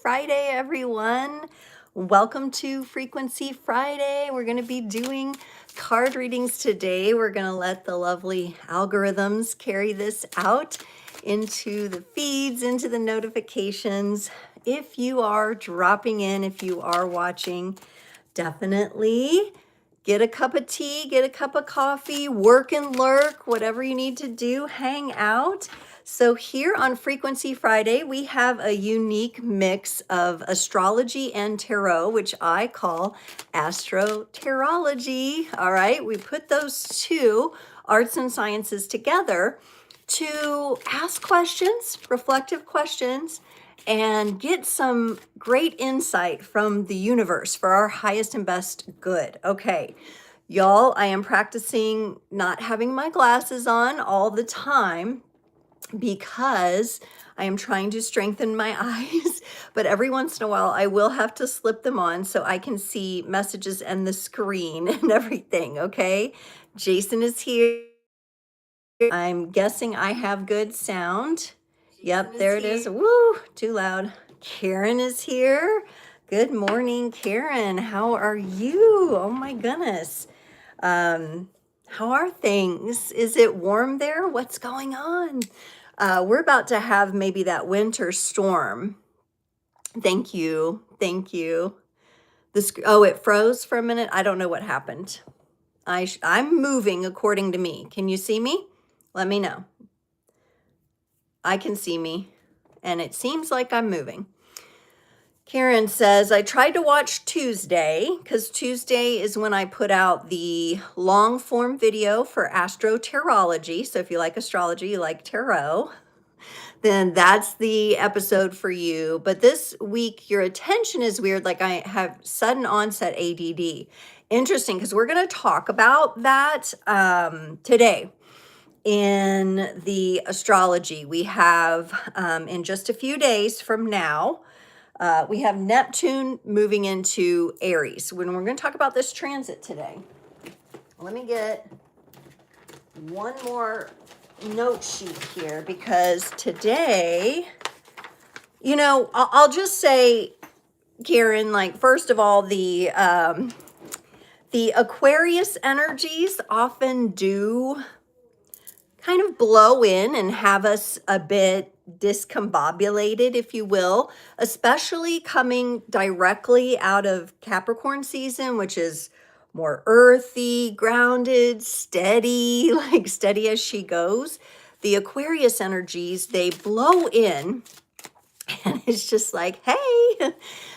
Friday, everyone. Welcome to Frequency Friday. We're going to be doing card readings today. We're going to let the lovely algorithms carry this out into the feeds, into the notifications. If you are dropping in, if you are watching, definitely get a cup of tea, get a cup of coffee, work and lurk, whatever you need to do, hang out. So here on Frequency Friday, we have a unique mix of astrology and tarot, which I call Astrotarology. All right, we put those two arts and sciences together to ask questions, reflective questions, and get some great insight from the universe for our highest and best good. Okay, y'all, I am practicing not having my glasses on all the time because I am trying to strengthen my eyes, but every once in a while I will have to slip them on so I can see messages and the screen and everything, okay? Jason is here. I'm guessing I have good sound. Yep, there it is. Woo, too loud. Karen is here. Good morning, Karen. How are you? Oh my goodness. How are things? Is it warm there? What's going on? We're about to have maybe that winter storm. Thank you. Thank you. Oh, it froze for a minute. I don't know what happened. I'm moving according to me. Can you see me? Let me know. I can see me, and it seems like I'm moving. Karen says, I tried to watch Tuesday because Tuesday is when I put out the long form video for Astrotarology. So if you like astrology, you like tarot, then that's the episode for you. But this week, your attention is weird. Like I have sudden onset ADD. Interesting, because we're going to talk about that today. In the astrology, we have in just a few days from now, we have Neptune moving into Aries. When we're going to talk about this transit today, let me get one more note sheet here because today, you know, I'll just say, Karen, like first of all, the Aquarius energies often do kind of blow in and have us a bit discombobulated, if you will, especially coming directly out of Capricorn season, which is more earthy, grounded, steady, like steady as she goes. The Aquarius energies, they blow in and it's just like, hey.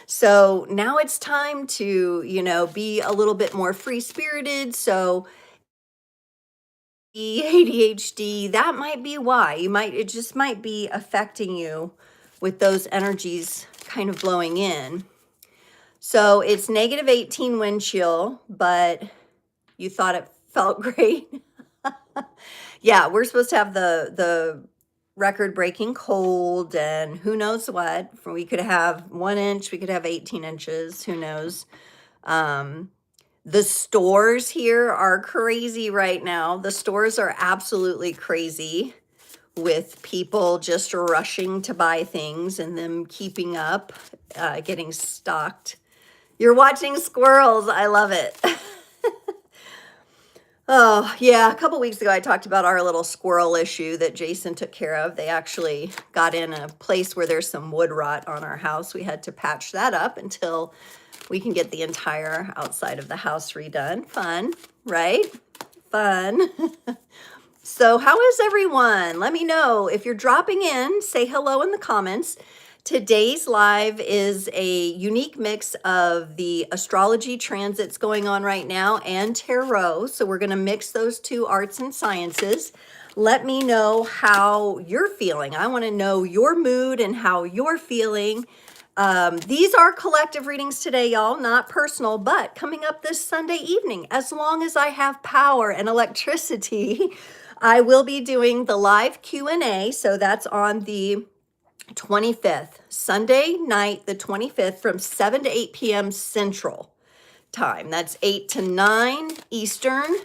So now it's time to, you know, be a little bit more free-spirited. So ADHD, that might be why it just might be affecting you with those energies kind of blowing in. So it's -18 wind chill, but you thought it felt great. Yeah, we're supposed to have the record-breaking cold and who knows what. We could have 1 inch, we could have 18 inches, who knows. The stores here are crazy right now. The stores are absolutely crazy with people just rushing to buy things and them keeping up, getting stocked. You're watching squirrels. I love it. Oh, yeah. A couple weeks ago, I talked about our little squirrel issue that Jason took care of. They actually got in a place where there's some wood rot on our house. We had to patch that up until we can get the entire outside of the house redone. Fun, right? Fun. So how is everyone? Let me know. If you're dropping in, say hello in the comments. Today's live is a unique mix of the astrology transits going on right now and tarot. So we're going to mix those two arts and sciences. Let me know how you're feeling. I want to know your mood and how you're feeling. These are collective readings today, y'all, not personal, but coming up this Sunday evening, as long as I have power and electricity, I will be doing the live Q&A. So that's on the 25th, Sunday night, the 25th, from 7 to 8 p.m. Central Time. That's 8 to 9 Eastern,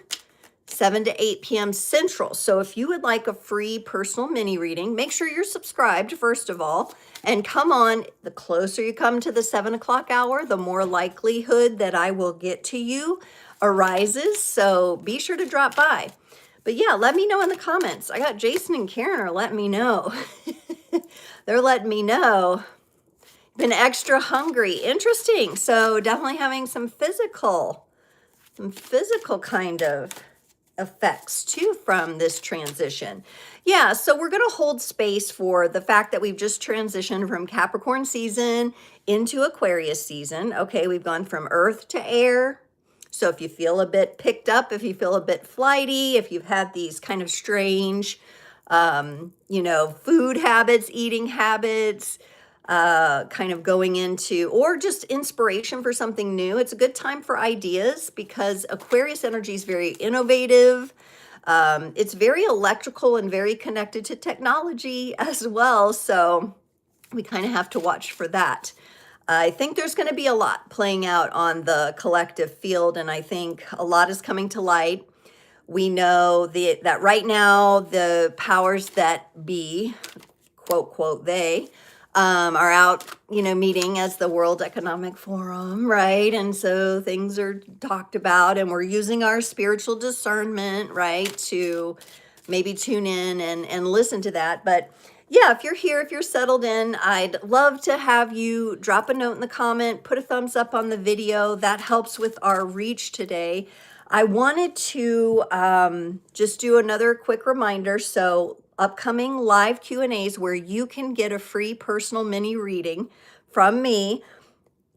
7 to 8 p.m. Central. So if you would like a free personal mini reading, make sure you're subscribed first of all, and come on. The closer you come to the 7 o'clock hour, the more likelihood that I will get to you arises. So be sure to drop by. But yeah, let me know in the comments. I got Jason and Karen are letting me know. They're letting me know. Been extra hungry. Interesting. So definitely having some physical kind of effects too from this transition. Yeah, so we're going to hold space for the fact that we've just transitioned from Capricorn season into Aquarius season. Okay, we've gone from earth to air. So if you feel a bit picked up, if you feel a bit flighty, if you've had these kind of strange, food habits, eating habits, kind of going into, or just inspiration for something new, it's a good time for ideas because Aquarius energy is very innovative. It's very electrical and very connected to technology as well. So we kind of have to watch for that. I think there's going to be a lot playing out on the collective field, and I think a lot is coming to light. We know that right now the powers that be, quote, they, are out, meeting as the World Economic Forum, right? And so things are talked about, and we're using our spiritual discernment, right, to maybe tune in and listen to that. But yeah, if you're here, if you're settled in, I'd love to have you drop a note in the comment, put a thumbs up on the video. That helps with our reach today. I wanted to just do another quick reminder. So upcoming live Q&As where you can get a free personal mini reading from me,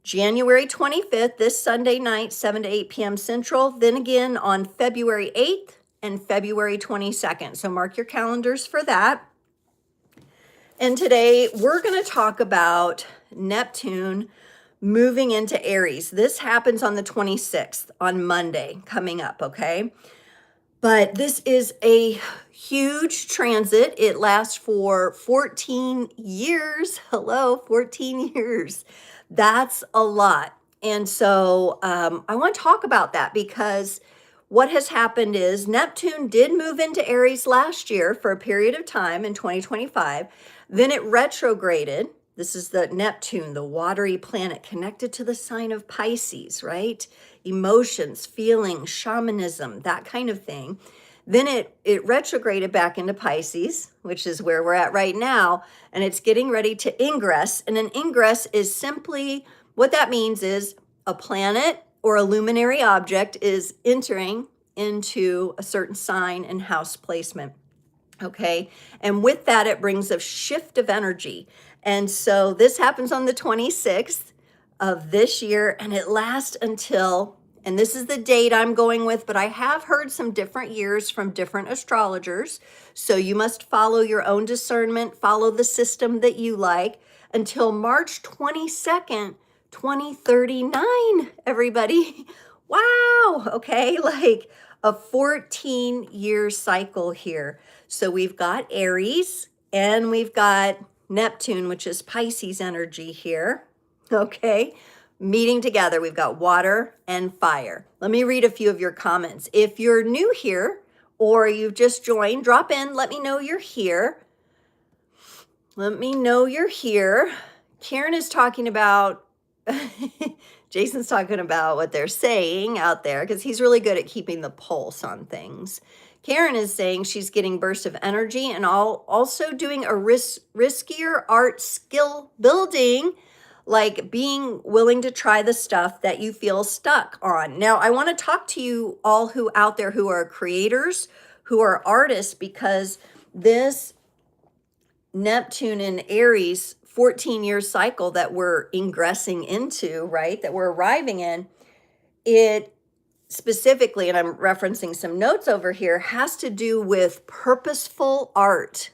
January 25th, this Sunday night, 7 to 8 p.m. Central. Then again on February 8th and February 22nd. So mark your calendars for that. And today we're going to talk about Neptune moving into Aries. This happens on the 26th, on Monday, coming up, okay? But this is a huge transit. It lasts for 14 years. Hello, 14 years. That's a lot. And so I want to talk about that because what has happened is Neptune did move into Aries last year for a period of time in 2025. Then it retrograded. This is the Neptune, the watery planet connected to the sign of Pisces, right? Emotions, feelings, shamanism, that kind of thing. Then it retrograded back into Pisces, which is where we're at right now, and it's getting ready to ingress. And an ingress is simply, what that means is a planet or a luminary object is entering into a certain sign and house placement. Okay. And with that, it brings a shift of energy. And so this happens on the 26th of this year, and it lasts until, and this is the date I'm going with, but I have heard some different years from different astrologers. So you must follow your own discernment, follow the system that you like, until March 22nd, 2039, everybody. Wow. Okay. Like a 14-year cycle here. So we've got Aries and we've got Neptune, which is Pisces energy here. Okay. Meeting together. We've got water and fire. Let me read a few of your comments. If you're new here or you've just joined, drop in. Let me know you're here. Let me know you're here. Karen is talking about Jason's talking about what they're saying out there because he's really good at keeping the pulse on things. Karen is saying she's getting bursts of energy and also doing a riskier art skill building, like being willing to try the stuff that you feel stuck on. Now, I want to talk to you all who out there who are creators, who are artists, because this Neptune in Aries 14-year cycle that we're ingressing into, right, that we're arriving in, it specifically, and I'm referencing some notes over here, has to do with purposeful art.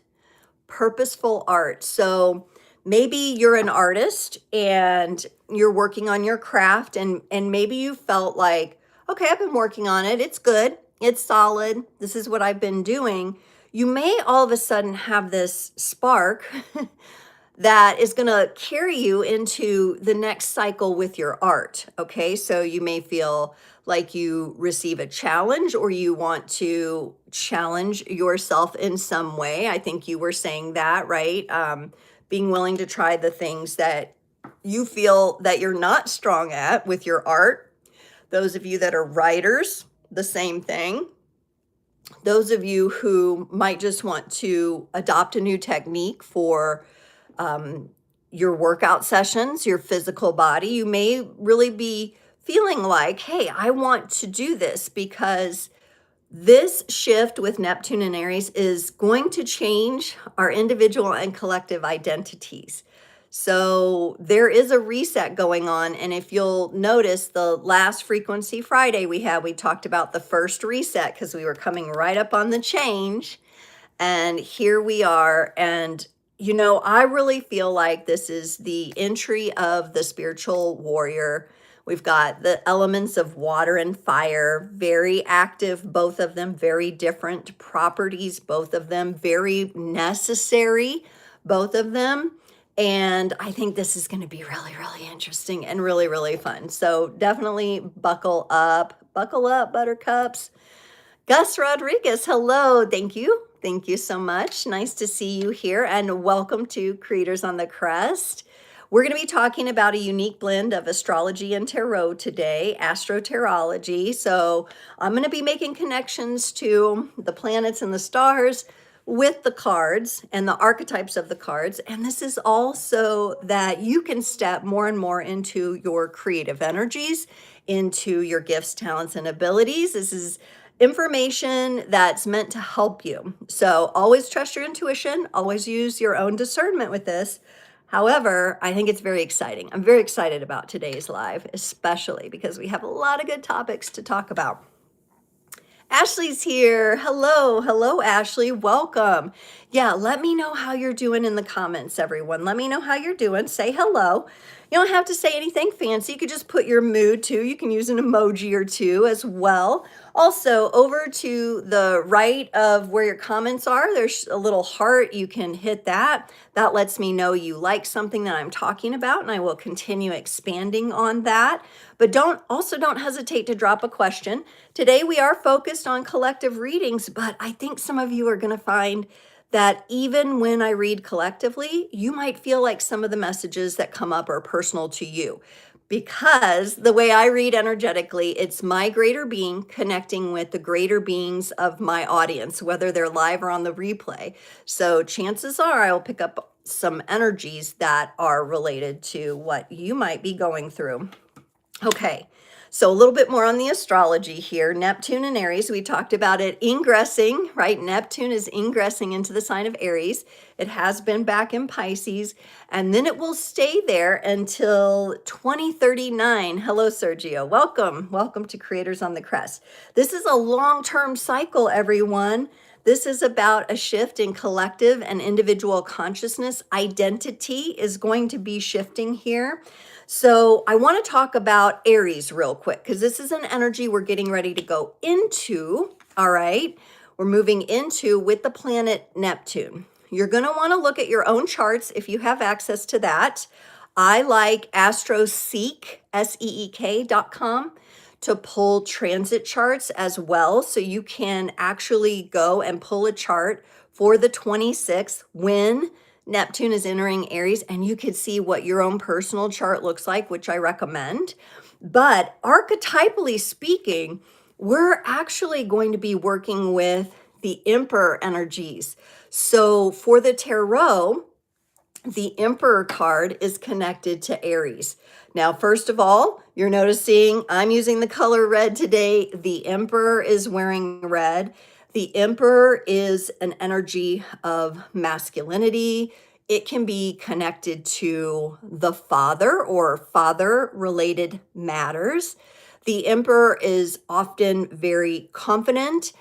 Purposeful art. So maybe you're an artist and you're working on your craft, and maybe you felt like, okay, I've been working on it. It's good. It's solid. This is what I've been doing. You may all of a sudden have this spark that is going to carry you into the next cycle with your art. Okay, so you may feel like you receive a challenge or you want to challenge yourself in some way. I think you were saying that, right? Being willing to try the things that you feel that you're not strong at with your art. Those of you that are writers, the same thing. Those of you who might just want to adopt a new technique for your workout sessions, your physical body, you may really be feeling like, hey, I want to do this because this shift with Neptune and Aries is going to change our individual and collective identities. So there is a reset going on. And if you'll notice, the last Frequency Friday we talked about the first reset because we were coming right up on the change. And here we are. And, you know, I really feel like this is the entry of the spiritual warrior. We've got the elements of water and fire, very active, both of them, very different properties, both of them, very necessary, both of them. And I think this is going to be really, really interesting and really, really fun. So definitely buckle up, buttercups. Gus Rodriguez, hello. Thank you. Thank you so much. Nice to see you here and welcome to Creators on the Crest. We're going to be talking about a unique blend of astrology and tarot today, Astrotarology. So I'm going to be making connections to the planets and the stars with the cards and the archetypes of the cards. And this is also that you can step more and more into your creative energies, into your gifts, talents, and abilities. This is information that's meant to help you. So always trust your intuition, always use your own discernment with this. However, I think it's very exciting. I'm very excited about today's live, especially because we have a lot of good topics to talk about. Ashley's here. Hello, Ashley. Welcome. Yeah, let me know how you're doing in the comments, everyone. Let me know how you're doing. Say hello. You don't have to say anything fancy. You could just put your mood too. You can use an emoji or two as well. Also, over to the right of where your comments are, there's a little heart. You can hit that. That lets me know you like something that I'm talking about, and I will continue expanding on that. But don't hesitate to drop a question. Today we are focused on collective readings, but I think some of you are going to find that even when I read collectively, you might feel like some of the messages that come up are personal to you. Because the way I read energetically, it's my greater being connecting with the greater beings of my audience, whether they're live or on the replay. So chances are I'll pick up some energies that are related to what you might be going through. Okay, so a little bit more on the astrology here. Neptune and Aries, we talked about it ingressing, right? Neptune is ingressing into the sign of Aries. It has been back in Pisces, and then it will stay there until 2039. Hello, Sergio. Welcome to Creators on the Crest. This is a long-term cycle, everyone. This is about a shift in collective and individual consciousness. Identity is going to be shifting here. So I want to talk about Aries real quick because this is an energy we're getting ready to go into. All right. We're moving into with the planet Neptune. You're going to want to look at your own charts if you have access to that. I like AstroSeek, SEEK.com, to pull transit charts as well. So you can actually go and pull a chart for the 26th when Neptune is entering Aries, and you could see what your own personal chart looks like, which I recommend. But archetypally speaking, we're actually going to be working with the Emperor energies. So for the tarot, the Emperor card is connected to Aries. Now, first of all, you're noticing I'm using the color red today. The Emperor is wearing red. The Emperor is an energy of masculinity. It can be connected to the father or father-related matters. The Emperor is often very confident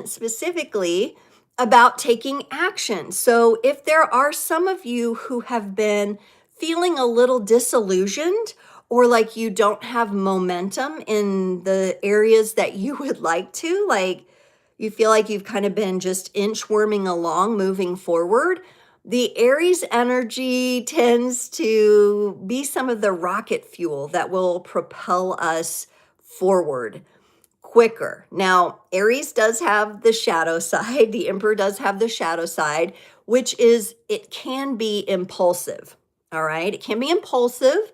specifically about taking action. So if there are some of you who have been feeling a little disillusioned or like you don't have momentum in the areas that you would like to, like you feel like you've kind of been just inchworming along, moving forward, The Aries energy tends to be some of the rocket fuel that will propel us forward quicker. Now, Aries does have the shadow side. The Emperor does have the shadow side, which is it can be impulsive. All right. It can be impulsive.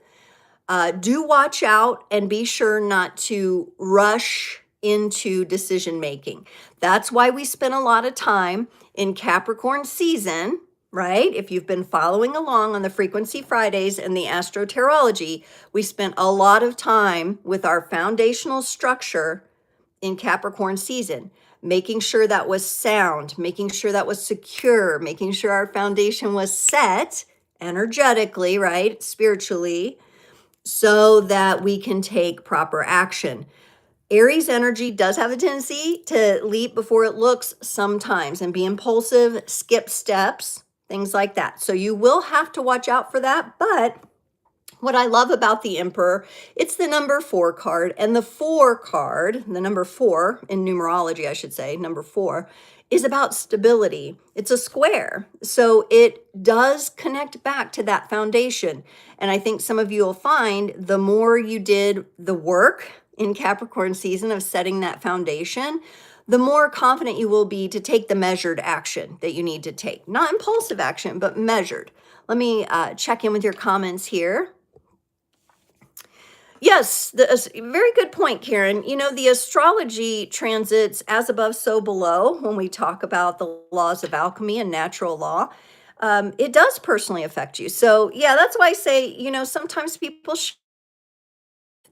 Do watch out and be sure not to rush into decision making. That's why we spend a lot of time in Capricorn season, right? If you've been following along on the Frequency Fridays and the Astrotarology, we spent a lot of time with our foundational structure in Capricorn season, making sure that was sound, making sure that was secure, making sure our foundation was set energetically, right? Spiritually, so that we can take proper action. Aries energy does have a tendency to leap before it looks sometimes and be impulsive, skip steps, things like that. So you will have to watch out for that. But what I love about the Emperor, it's the number 4 card. And the 4 card, the number 4 in numerology, I should say, number 4, is about stability. It's a square. So it does connect back to that foundation. And I think some of you will find the more you did the work in Capricorn season of setting that foundation, the more confident you will be to take the measured action that you need to take. Not impulsive action, but measured. Let me check in with your comments here. Yes, very good point, Karen. You know, the astrology transits as above, so below when we talk about the laws of alchemy and natural law. It does personally affect you. So, yeah, that's why I say, you know, sometimes people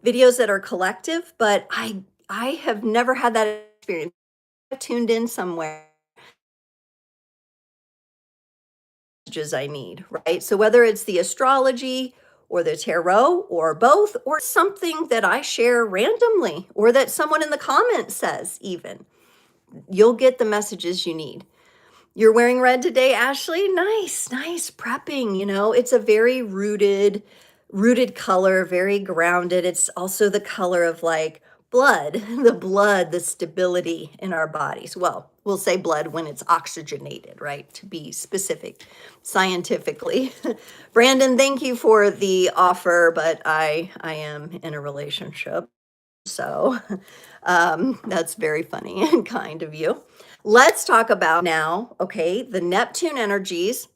videos that are collective, but I have never had that experience. I tuned in somewhere messages I need, right? So whether it's the astrology or the tarot or both, or something that I share randomly or that someone in the comments says, even, you'll get the messages you need. You're wearing red today, Ashley. Nice, nice prepping. You know, it's a very rooted color, very grounded. It's also the color of like blood, the stability in our bodies. Well, we'll say blood when it's oxygenated, right? To be specific scientifically. Brandon, thank you for the offer, but I am in a relationship. So that's very funny and kind of you. Let's talk about now, okay, the Neptune energies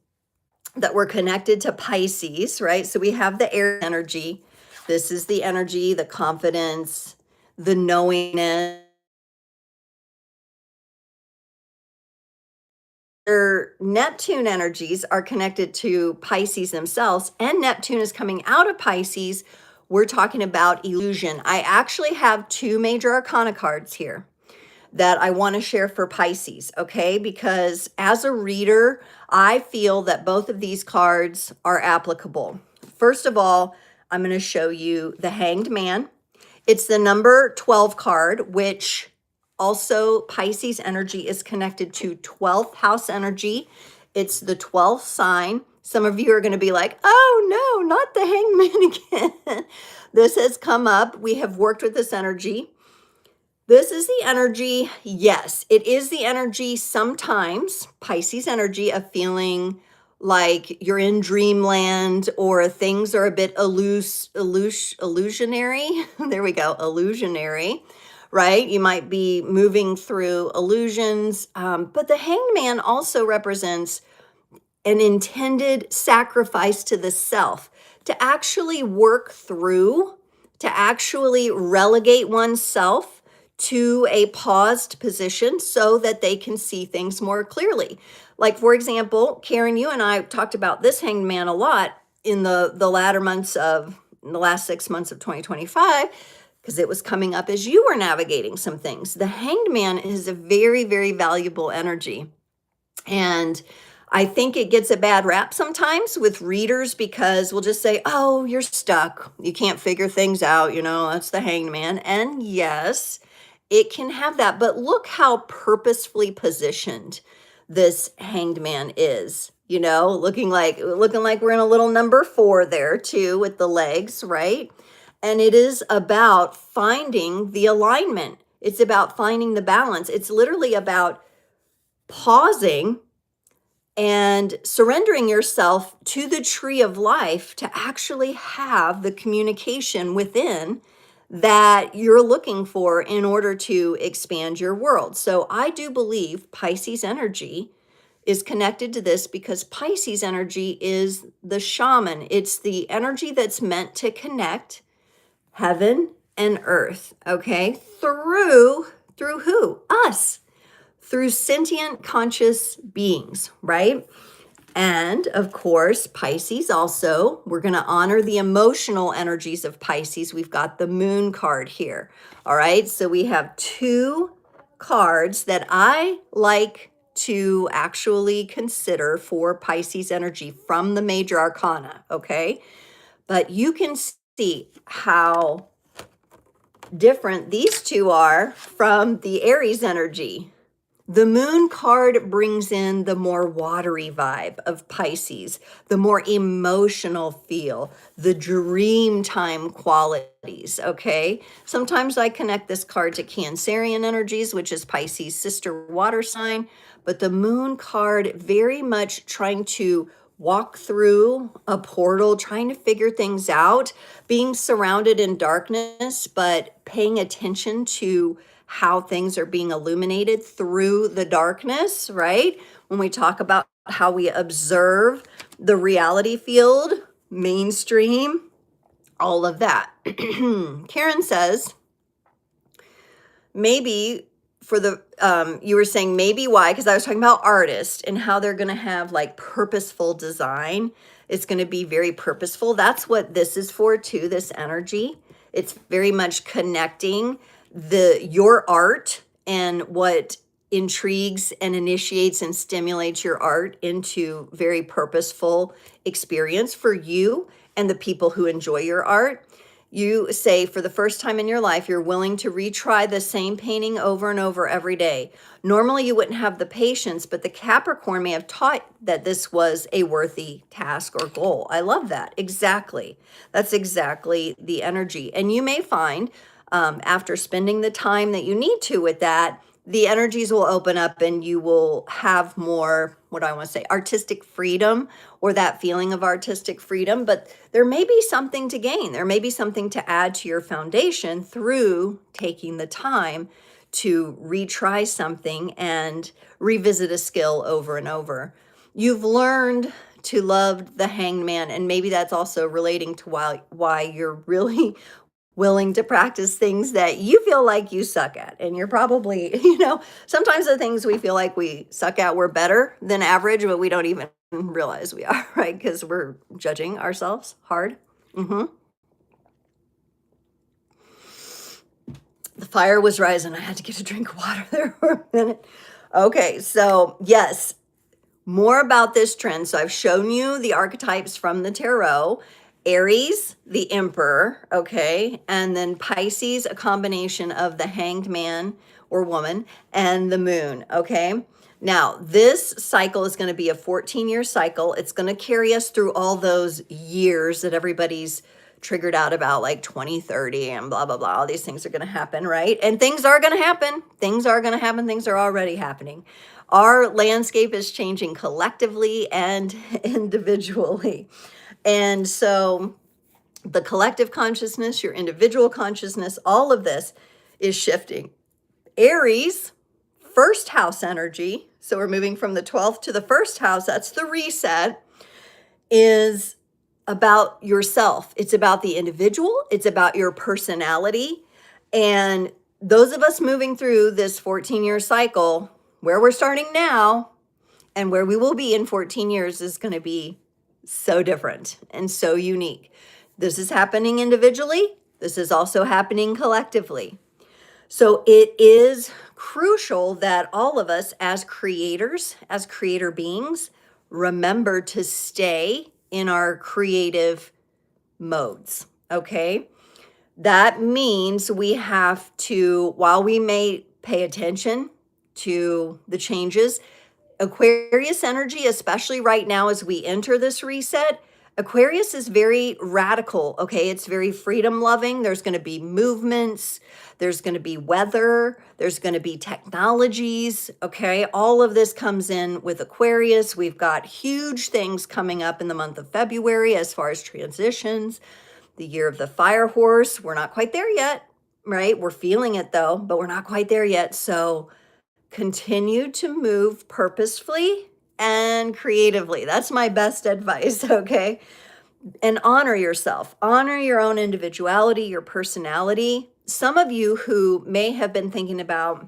that were connected to Pisces, right? So we have the air energy. This is the energy, the confidence, the knowingness. Their Neptune energies are connected to Pisces themselves, and Neptune is coming out of Pisces. We're talking about illusion. I actually have 2 major arcana cards here that I want to share for Pisces, okay? Because as a reader, I feel that both of these cards are applicable. First of all, I'm going to show you the Hanged Man. It's the number 12 card, which also Pisces energy is connected to 12th house energy. It's the 12th sign. Some of you are going to be like, oh no, not the Hanged Man again. This has come up. We have worked with this energy. This is the energy, yes, it is the energy sometimes, Pisces energy, of feeling like you're in dreamland or things are a bit illusionary. There we go, illusionary, right? You might be moving through illusions, but the Hanged Man also represents an intended sacrifice to the self, to actually work through, to actually relegate oneself to a paused position so that they can see things more clearly. Like, for example, Karen, you and I talked about this Hanged Man a lot in the latter months of the last 6 months of 2025, because it was coming up as you were navigating some things. The Hanged Man is a very, very valuable energy. And I think it gets a bad rap sometimes with readers because we'll just say, oh, you're stuck. You can't figure things out. You know, that's the Hanged Man. And yes, it can have that. But look how purposefully positioned this Hanged Man is, you know, looking like we're in a little number 4 there too with the legs, right? And it is about finding the alignment. It's about finding the balance. It's literally about pausing and surrendering yourself to the tree of life to actually have the communication within that you're looking for in order to expand your world. So I do believe Pisces energy is connected to this because Pisces energy is the shaman. It's the energy that's meant to connect heaven and earth, okay? Through who? Us. Through sentient conscious beings, right? And of course, Pisces also, we're going to honor the emotional energies of Pisces. We've got the moon card here. All right. So we have two cards that I like to actually consider for Pisces energy from the major arcana. Okay. But you can see how different these two are from the Aries energy. The moon card brings in the more watery vibe of Pisces, the more emotional feel, the dream time qualities, okay? Sometimes I connect this card to Cancerian energies, which is Pisces' sister water sign, but the moon card very much trying to walk through a portal, trying to figure things out, being surrounded in darkness, but paying attention to how things are being illuminated through the darkness, right? When we talk about how we observe the reality field, mainstream, all of that. Karen says, maybe for the, you were saying maybe why, because I was talking about artists and how they're going to have like purposeful design. It's going to be very purposeful. That's what this is for too, this energy. It's very much connecting your art and what intrigues and initiates and stimulates your art into very purposeful experience for you and the people who enjoy your art. You say for the first time in your life, you're willing to retry the same painting over and over every day. Normally you wouldn't have the patience, but the Capricorn may have taught that this was a worthy task or goal. I love that. Exactly. That's exactly the energy. And you may find after spending the time that you need to with that, the energies will open up and you will have more, what do I want to say, artistic freedom, or that feeling of artistic freedom. But there may be something to gain. There may be something to add to your foundation through taking the time to retry something and revisit a skill over and over. You've learned to love the Hanged Man, and maybe that's also relating to why you're really willing to practice things that you feel like you suck at. And you're probably, sometimes the things we feel like we suck at, we're better than average, but we don't even realize we are, right? Because we're judging ourselves hard. The fire was rising. I had to get a drink of water there for a minute. Okay, so yes, more about this trend. So I've shown you the archetypes from the tarot. Aries, the Emperor, okay? And then Pisces, a combination of the Hanged Man or woman and the moon, okay? Now, this cycle is going to be a 14-year cycle. It's going to carry us through all those years that everybody's triggered out about, like 2030 and blah, blah, blah. All these things are going to happen, right? And things are going to happen. Things are going to happen. Things are already happening. Our landscape is changing collectively and individually. And so the collective consciousness, your individual consciousness, all of this is shifting. Aries, first house energy, so we're moving from the 12th to the first house, that's the reset, is about yourself. It's about the individual. It's about your personality. And those of us moving through this 14-year cycle, where we're starting now and where we will be in 14 years is going to be so different and so unique. This is happening individually. This is also happening collectively. So it is crucial that all of us as creators, as creator beings, remember to stay in our creative modes, okay? That means we have to, while we may pay attention to the changes, Aquarius energy, especially right now as we enter this reset, Aquarius is very radical, okay? It's very freedom loving. There's going to be movements, there's going to be weather, there's going to be technologies, okay? All of this comes in with Aquarius. We've got huge things coming up in the month of February as far as transitions, the year of the fire horse. We're not quite there yet, right? We're feeling it though, but we're not quite there yet. So continue to move purposefully and creatively. That's my best advice, okay? And honor yourself, honor your own individuality, your personality. Some of you who may have been thinking about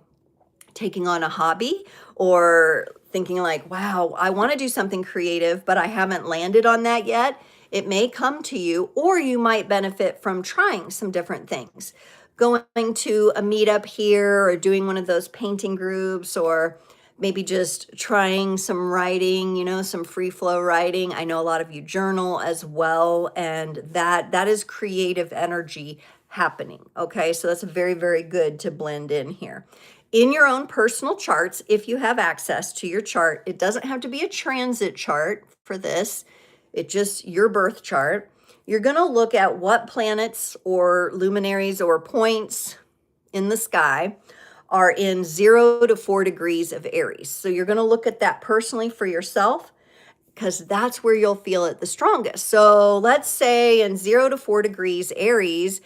taking on a hobby or thinking like, wow, I want to do something creative, but I haven't landed on that yet. It may come to you, or you might benefit from trying some different things. Going to a meetup here or doing one of those painting groups, or maybe just trying some writing, you know, some free flow writing. I know a lot of you journal as well, and that is creative energy happening. Okay, so that's very, very good to blend in here. In your own personal charts, if you have access to your chart, it doesn't have to be a transit chart for this. It's just your birth chart. You're going to look at what planets or luminaries or points in the sky are in 0 to 4 degrees of Aries. So you're going to look at that personally for yourself, because that's where you'll feel it the strongest. So let's say in 0 to 4 degrees Aries,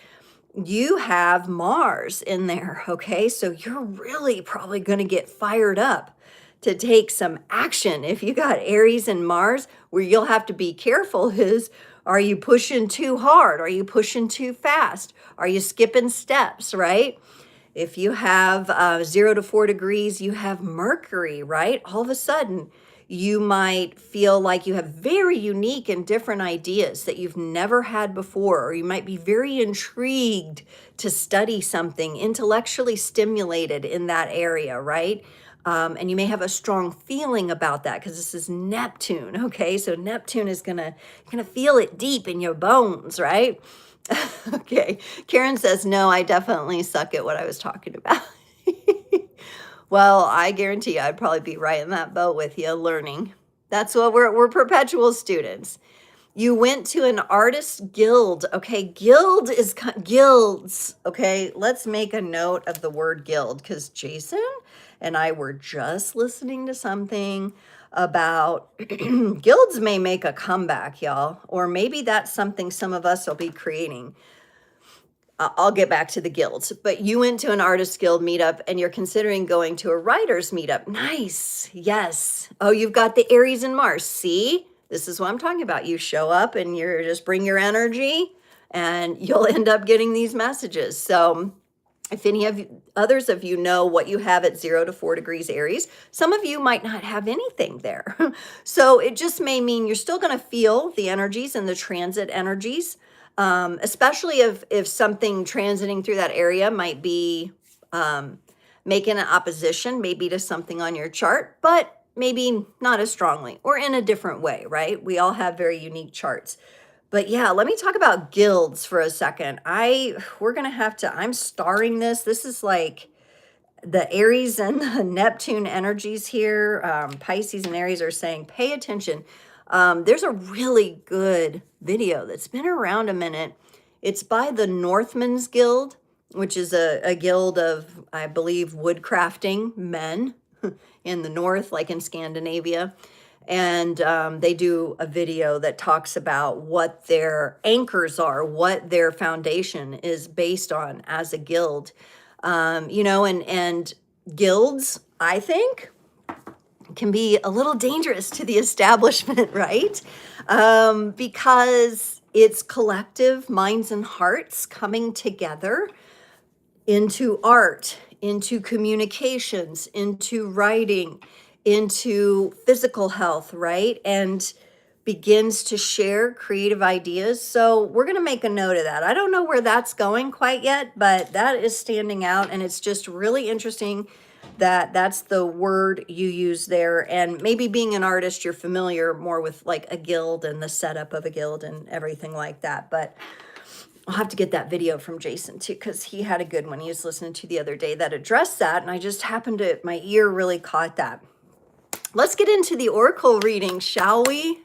you have Mars in there, okay? So you're really probably going to get fired up to take some action. If you got Aries and Mars, where you'll have to be careful is, are you pushing too hard? Are you pushing too fast? Are you skipping steps, right? If you have 0 to 4 degrees, you have Mercury, right? All of a sudden, you might feel like you have very unique and different ideas that you've never had before, or you might be very intrigued to study something, intellectually stimulated in that area, right? And you may have a strong feeling about that because this is Neptune, okay? So Neptune is gonna feel it deep in your bones, right? Okay, Karen says, no, I definitely suck at what I was talking about. Well, I guarantee you I'd probably be right in that boat with you, learning. That's what we're perpetual students. You went to an artist guild. Okay, guild is guilds. Okay, let's make a note of the word guild, because Jason and I were just listening to something about guilds may make a comeback, y'all, or maybe that's something some of us will be creating. I'll get back to the guilds, but you went to an artist guild meetup and you're considering going to a writer's meetup. Nice. Yes. Oh, you've got the Aries and Mars. See, this is what I'm talking about. You show up and you're just bring your energy and you'll end up getting these messages. So if any of you, others of you know what you have at 0 to 4 degrees Aries, some of you might not have anything there. So it just may mean you're still going to feel the energies and the transit energies. Especially if something transiting through that area might be making an opposition maybe to something on your chart, but maybe not as strongly or in a different way, right? We all have very unique charts. But yeah, let me talk about guilds for a second. I'm starring this. This is like the Aries and the Neptune energies here. Pisces and Aries are saying, pay attention. There's a really good video that's been around a minute. It's by the Northmen's Guild, which is a guild of, I believe, woodcrafting men in the North, like in Scandinavia. And they do a video that talks about what their anchors are, what their foundation is based on as a guild. And guilds, I think, can be a little dangerous to the establishment, right? Because it's collective minds and hearts coming together into art, into communications, into writing, into physical health, right? And begins to share creative ideas. So we're going to make a note of that. I don't know where that's going quite yet, but that is standing out. And it's just really interesting that that's the word you use there. And maybe being an artist, you're familiar more with like a guild and the setup of a guild and everything like that. But I'll have to get that video from Jason too, because he had a good one he was listening to the other day that addressed that. And I just happened to, my ear really caught that. Let's get into the oracle reading, shall we?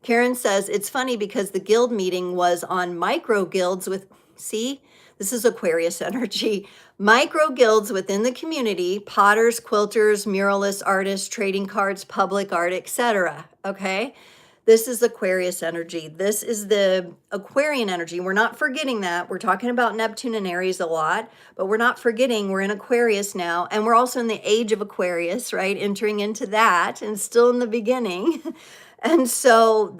Karen says, it's funny because the guild meeting was on micro guilds with, see, this is Aquarius energy, micro guilds within the community, potters, quilters, muralists, artists, trading cards, public art, etc. Okay. This is Aquarius energy. This is the Aquarian energy. We're not forgetting that. We're talking about Neptune and Aries a lot, but we're not forgetting we're in Aquarius now. And we're also in the age of Aquarius, right? Entering into that and still in the beginning. And so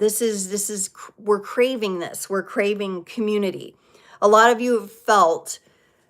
we're craving this. We're craving community. A lot of you have felt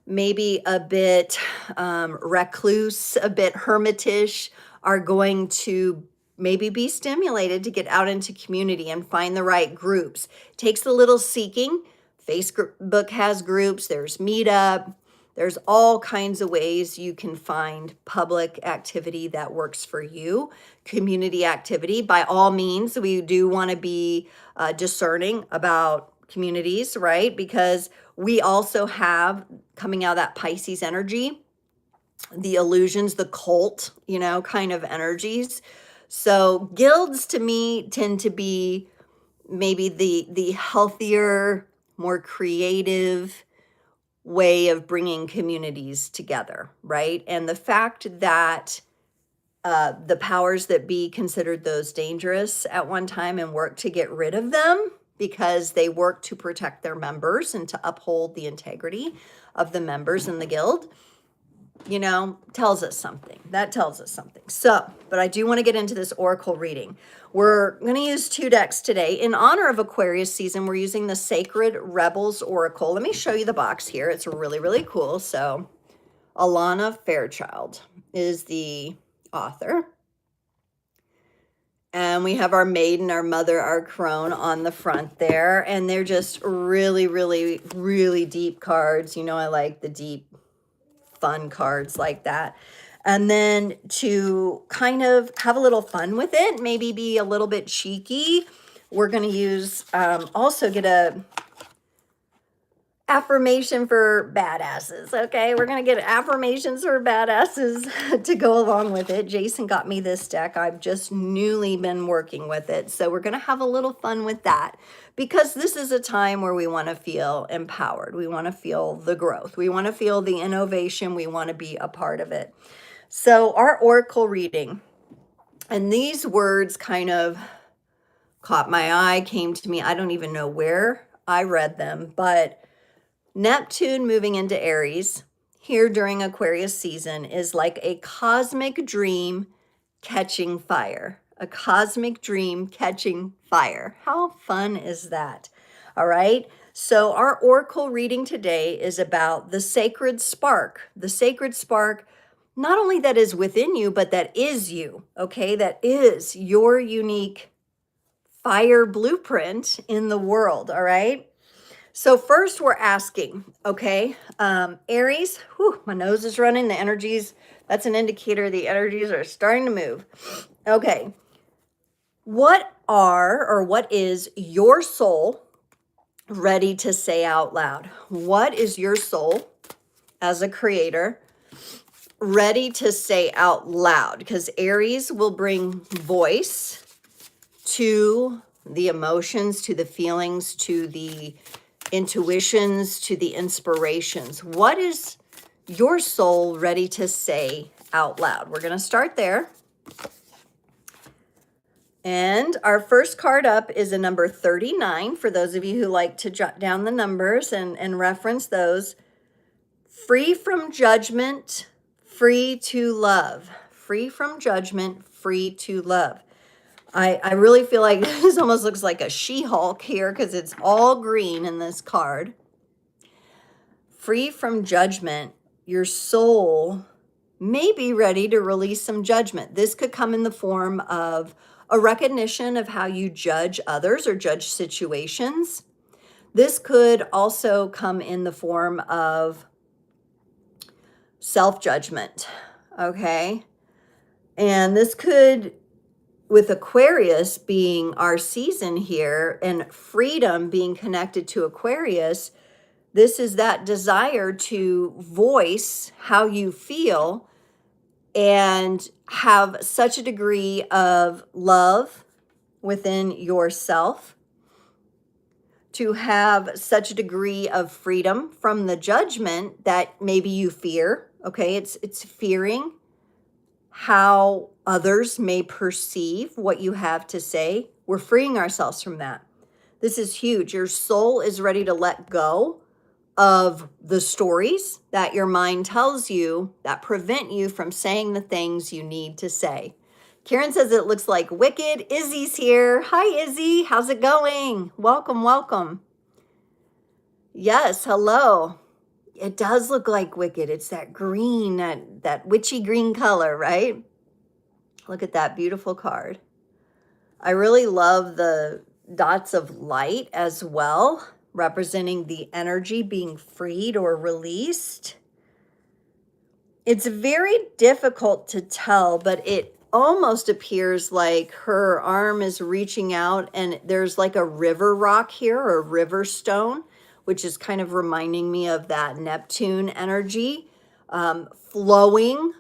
maybe a bit recluse, a bit hermitish, are going to maybe be stimulated to get out into community and find the right groups. Takes a little seeking. Facebook has groups, there's Meetup, there's all kinds of ways you can find public activity that works for you, community activity. By all means, we do want to be discerning about communities, right? Because we also have, coming out of that Pisces energy, the illusions, the cult, kind of energies. So guilds to me tend to be maybe the healthier, more creative way of bringing communities together, right? And the fact that the powers that be considered those dangerous at one time and worked to get rid of them because they work to protect their members and to uphold the integrity of the members in the guild, tells us something. That tells us something. So, but I do want to get into this oracle reading. We're going to use 2 decks today. In honor of Aquarius season, we're using the Sacred Rebels Oracle. Let me show you the box here. It's really, really cool. So, Alana Fairchild is the author. And we have our maiden, our mother, our crone on the front there. And they're just really, really, really deep cards. I like the deep, fun cards like that. And then to kind of have a little fun with it, maybe be a little bit cheeky, we're going to use, also get a affirmation for badasses, okay? We're going to get affirmations for badasses to go along with it. Jason got me this deck. I've just newly been working with it. So we're going to have a little fun with that because this is a time where we want to feel empowered. We want to feel the growth. We want to feel the innovation. We want to be a part of it. So our oracle reading, and these words kind of caught my eye, came to me. I don't even know where I read them, but Neptune moving into Aries here during Aquarius season is like a cosmic dream catching fire. A cosmic dream catching fire. How fun is that? All right. So our oracle reading today is about the sacred spark. The sacred spark, not only that is within you, but that is you. Okay. That is your unique fire blueprint in the world. All right. So first we're asking, okay, Aries, my nose is running, the energies, that's an indicator the energies are starting to move. Okay, what is your soul ready to say out loud? What is your soul as a creator ready to say out loud? Because Aries will bring voice to the emotions, to the feelings, to the intuitions, to the inspirations. What is your soul ready to say out loud? We're going to start there. And our first card up is a number 39, for those of you who like to jot down the numbers and reference those. Free from judgment, free to love. Free from judgment, free to love. I really feel like this almost looks like a She-Hulk here because it's all green in this card. Free from judgment, your soul may be ready to release some judgment. This could come in the form of a recognition of how you judge others or judge situations. This could also come in the form of self-judgment, okay? And this could, with Aquarius being our season here and freedom being connected to Aquarius, this is that desire to voice how you feel and have such a degree of love, within yourself, to have such a degree of freedom from the judgment that maybe you fear. Okay, it's fearing how others may perceive what you have to say. We're freeing ourselves from that. This is huge. Your soul is ready to let go of the stories that your mind tells you that prevent you from saying the things you need to say. Karen says it looks like Wicked. Izzy's here. Hi, Izzy. How's it going? Welcome, welcome. Yes, hello. It does look like Wicked. It's that green, that witchy green color, right? Look at that beautiful card. I really love the dots of light as well, representing the energy being freed or released. It's very difficult to tell, but it almost appears like her arm is reaching out and there's like a river rock here, or a river stone, which is kind of reminding me of that Neptune energy, flowing,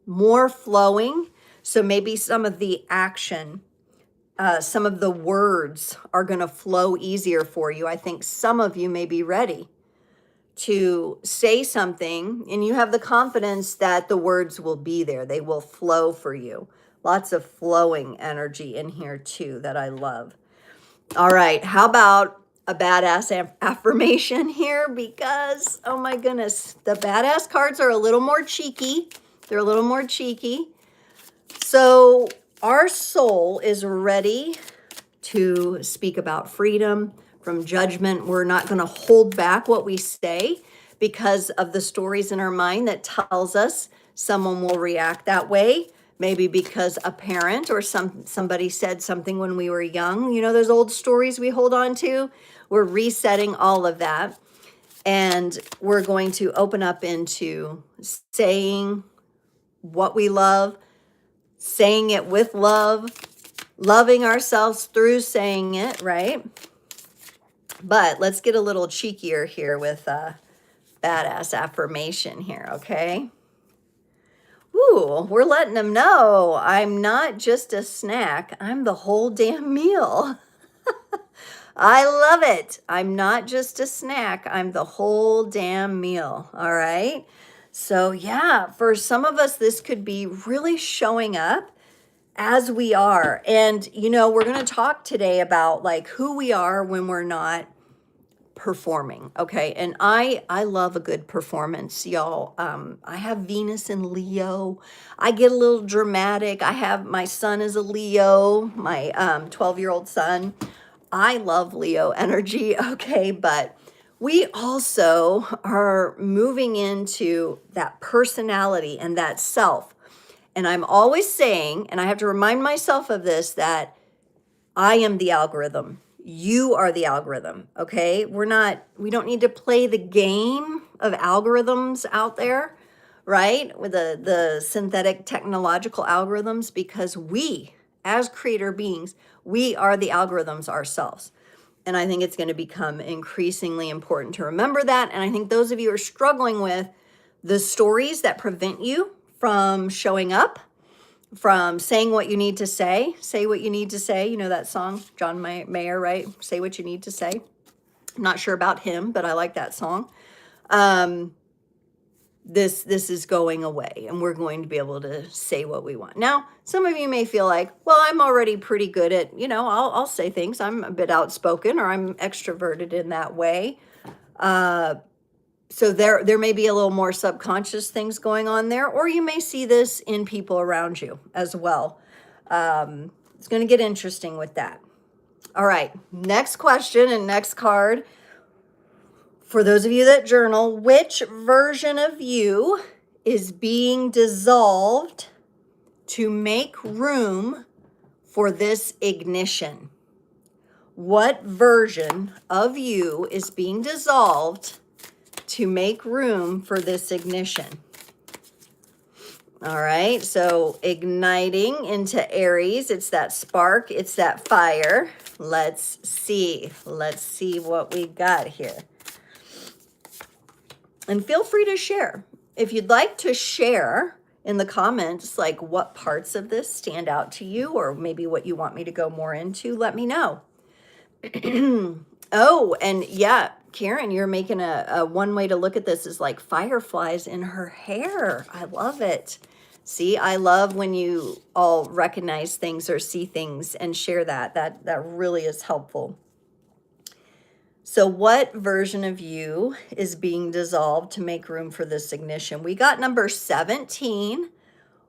more flowing. So maybe some of the action, some of the words are going to flow easier for you. I think some of you may be ready to say something and you have the confidence that the words will be there. They will flow for you. Lots of flowing energy in here too that I love. All right, how about a badass affirmation here? Because, oh my goodness, the badass cards are a little more cheeky. They're a little more cheeky. So our soul is ready to speak about freedom from judgment. We're not going to hold back what we say because of the stories in our mind that tells us someone will react that way. Maybe because a parent or somebody said something when we were young. You know, those old stories we hold on to. We're resetting all of that. And we're going to open up into saying what we love, saying it with love, loving ourselves through saying it, right? But let's get a little cheekier here with a badass affirmation here, okay? Ooh, we're letting them know I'm not just a snack, I'm the whole damn meal. I love it. I'm not just a snack, I'm the whole damn meal, all right? So yeah, for some of us, this could be really showing up as we are. And, you know, we're going to talk today about like who we are when we're not performing. Okay. And I love a good performance, y'all. I have Venus in Leo. I get a little dramatic. I have, my son is a Leo, my 12-year-old son. I love Leo energy. Okay. But we also are moving into that personality and that self. And I'm always saying, and I have to remind myself of this, that I am the algorithm. You are the algorithm, okay? We don't need to play the game of algorithms out there, right? With the synthetic technological algorithms, because we, as creator beings, we are the algorithms ourselves. And I think it's going to become increasingly important to remember that. And I think those of you who are struggling with the stories that prevent you from showing up, from saying what you need to say what you need to say. You know that song, John Mayer, right? Say what you need to say. I'm not sure about him, but I like that song. This is going away, and we're going to be able to say what we want. Now, some of you may feel like, well, I'm already pretty good at, you know, I'll say things. I'm a bit outspoken, or I'm extroverted in that way. So there may be a little more subconscious things going on there, or you may see this in people around you as well. It's going to get interesting with that. All right, next question and next card. For those of you that journal, which version of you is being dissolved to make room for this ignition? What version of you is being dissolved to make room for this ignition? All right, so igniting into Aries, it's that spark, it's that fire. Let's see what we got here. And feel free to share. If you'd like to share in the comments, like what parts of this stand out to you, or maybe what you want me to go more into. Let me know. Oh, and yeah, Karen, you're making a one way to look at this is like fireflies in her hair. I love it. See, I love when you all recognize things or see things and share that. That really is helpful. So what version of you is being dissolved to make room for this ignition? We got number 17.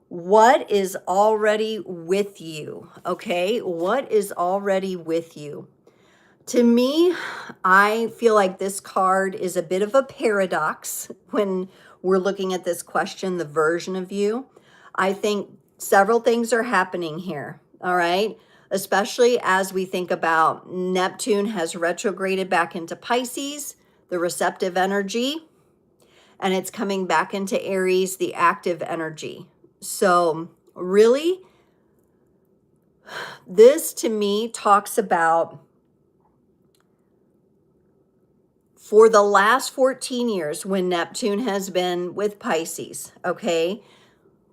What is already with you? Okay, what is already with you? To me, I feel like this card is a bit of a paradox when we're looking at this question, the version of you. I think several things are happening here, all right? Especially as we think about Neptune has retrograded back into Pisces, the receptive energy, and it's coming back into Aries, the active energy. So really, this to me talks about for the last 14 years when Neptune has been with Pisces, okay,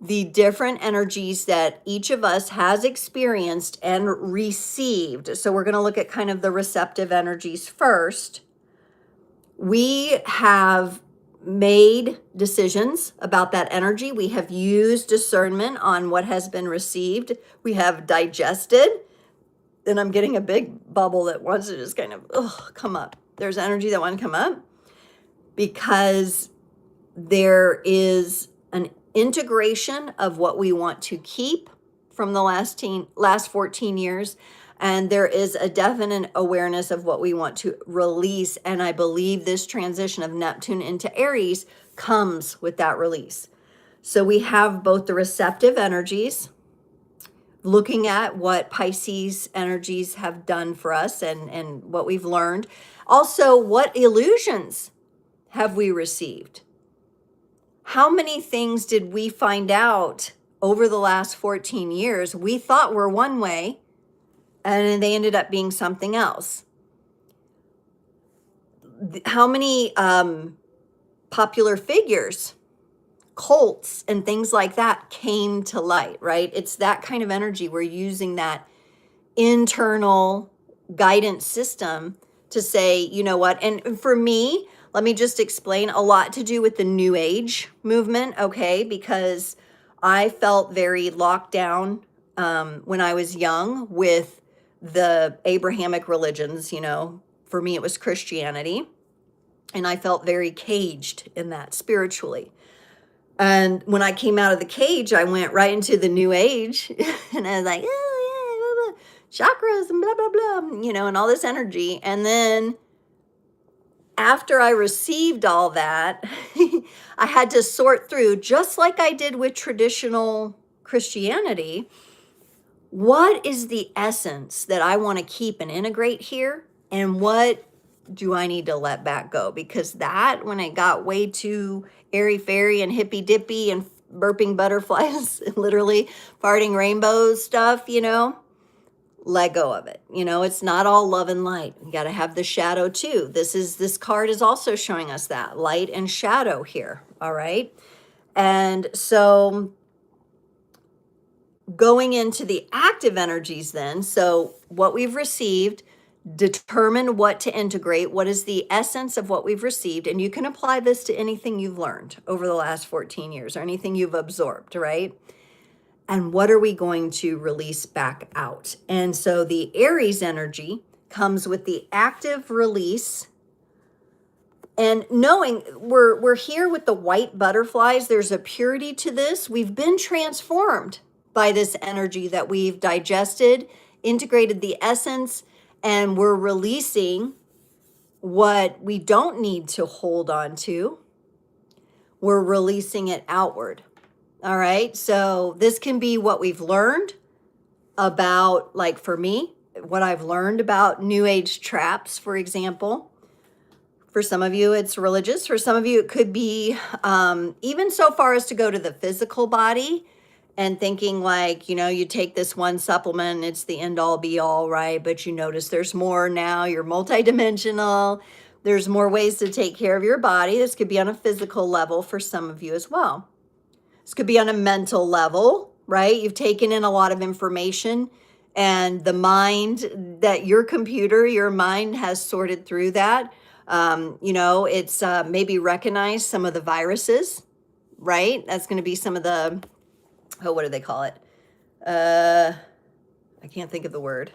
the different energies that each of us has experienced and received. So we're going to look at kind of the receptive energies first. We have made decisions about that energy. We have used discernment on what has been received. We have digested. And I'm getting a big bubble that wants to just kind of come up. There's energy that wants to come up because there is an integration of what we want to keep from the last 14 years. And there is a definite awareness of what we want to release. And I believe this transition of Neptune into Aries comes with that release. So we have both the receptive energies, looking at what Pisces energies have done for us and what we've learned. Also, what illusions have we received? How many things did we find out over the last 14 years we thought were one way and they ended up being something else? How many popular figures, cults and things like that came to light, right? It's that kind of energy. We're using that internal guidance system to say, you know what? And for me, let me just explain, a lot to do with the New Age movement, okay? Because I felt very locked down when I was young with the Abrahamic religions, you know. For me, it was Christianity. And I felt very caged in that spiritually. And when I came out of the cage, I went right into the New Age. And I was like, oh, yeah, blah, blah, chakras and blah, blah, blah, you know, and all this energy. And then after I received all that, I had to sort through, just like I did with traditional Christianity, what is the essence that I want to keep and integrate here? And what do I need to let back go? Because that, when it got way too airy-fairy and hippy-dippy and burping butterflies, literally farting rainbows stuff, you know, let go of it. You know, it's not all love and light. You got to have the shadow too. This card is also showing us that light and shadow here. All right. And so going into the active energies then, so what we've received, determine what to integrate, what is the essence of what we've received, and you can apply this to anything you've learned over the last 14 years or anything you've absorbed, right? And what are we going to release back out? And so the Aries energy comes with the active release, and knowing we're here with the white butterflies, there's a purity to this. We've been transformed by this energy that we've digested, integrated the essence, and we're releasing what we don't need to hold on to. We're releasing it outward. All right. So this can be what we've learned about, like for me, what I've learned about New Age traps, for example. For some of you, it's religious. For some of you, it could be even so far as to go to the physical body and thinking like, you know, you take this one supplement, it's the end all be all, right? But you notice there's more now, you're multidimensional. There's more ways to take care of your body. This could be on a physical level for some of you as well. This could be on a mental level, right? You've taken in a lot of information, and the mind, that your computer, your mind has sorted through that. You know, it's maybe recognized some of the viruses, right? That's going to be some of the, oh, what do they call it? I can't think of the word.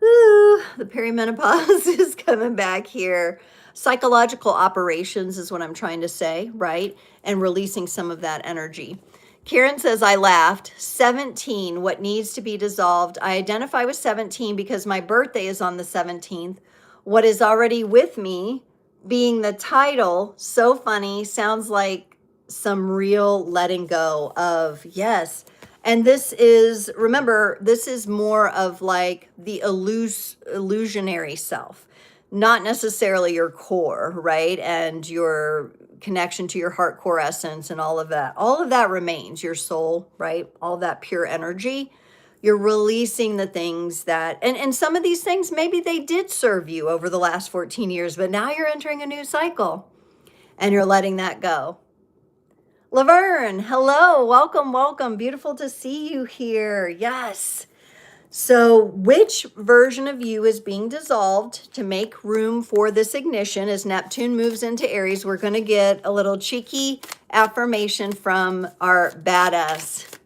Ooh, the perimenopause is coming back here. Psychological operations is what I'm trying to say, right? And releasing some of that energy. Karen says, I laughed. 17, what needs to be dissolved. I identify with 17 because my birthday is on the 17th. What is already with me, being the title, so funny, sounds like some real letting go of, yes. And this is, remember, this is more of like the illusionary self, not necessarily your core, right? And your connection to your heart core essence and all of that. All of that remains, your soul, right? All that pure energy. You're releasing the things that, and some of these things, maybe they did serve you over the last 14 years, but now you're entering a new cycle and you're letting that go. Laverne, hello, welcome, welcome. Beautiful to see you here. Yes. So which version of you is being dissolved to make room for this ignition? As Neptune moves into Aries, we're going to get a little cheeky affirmation from our badass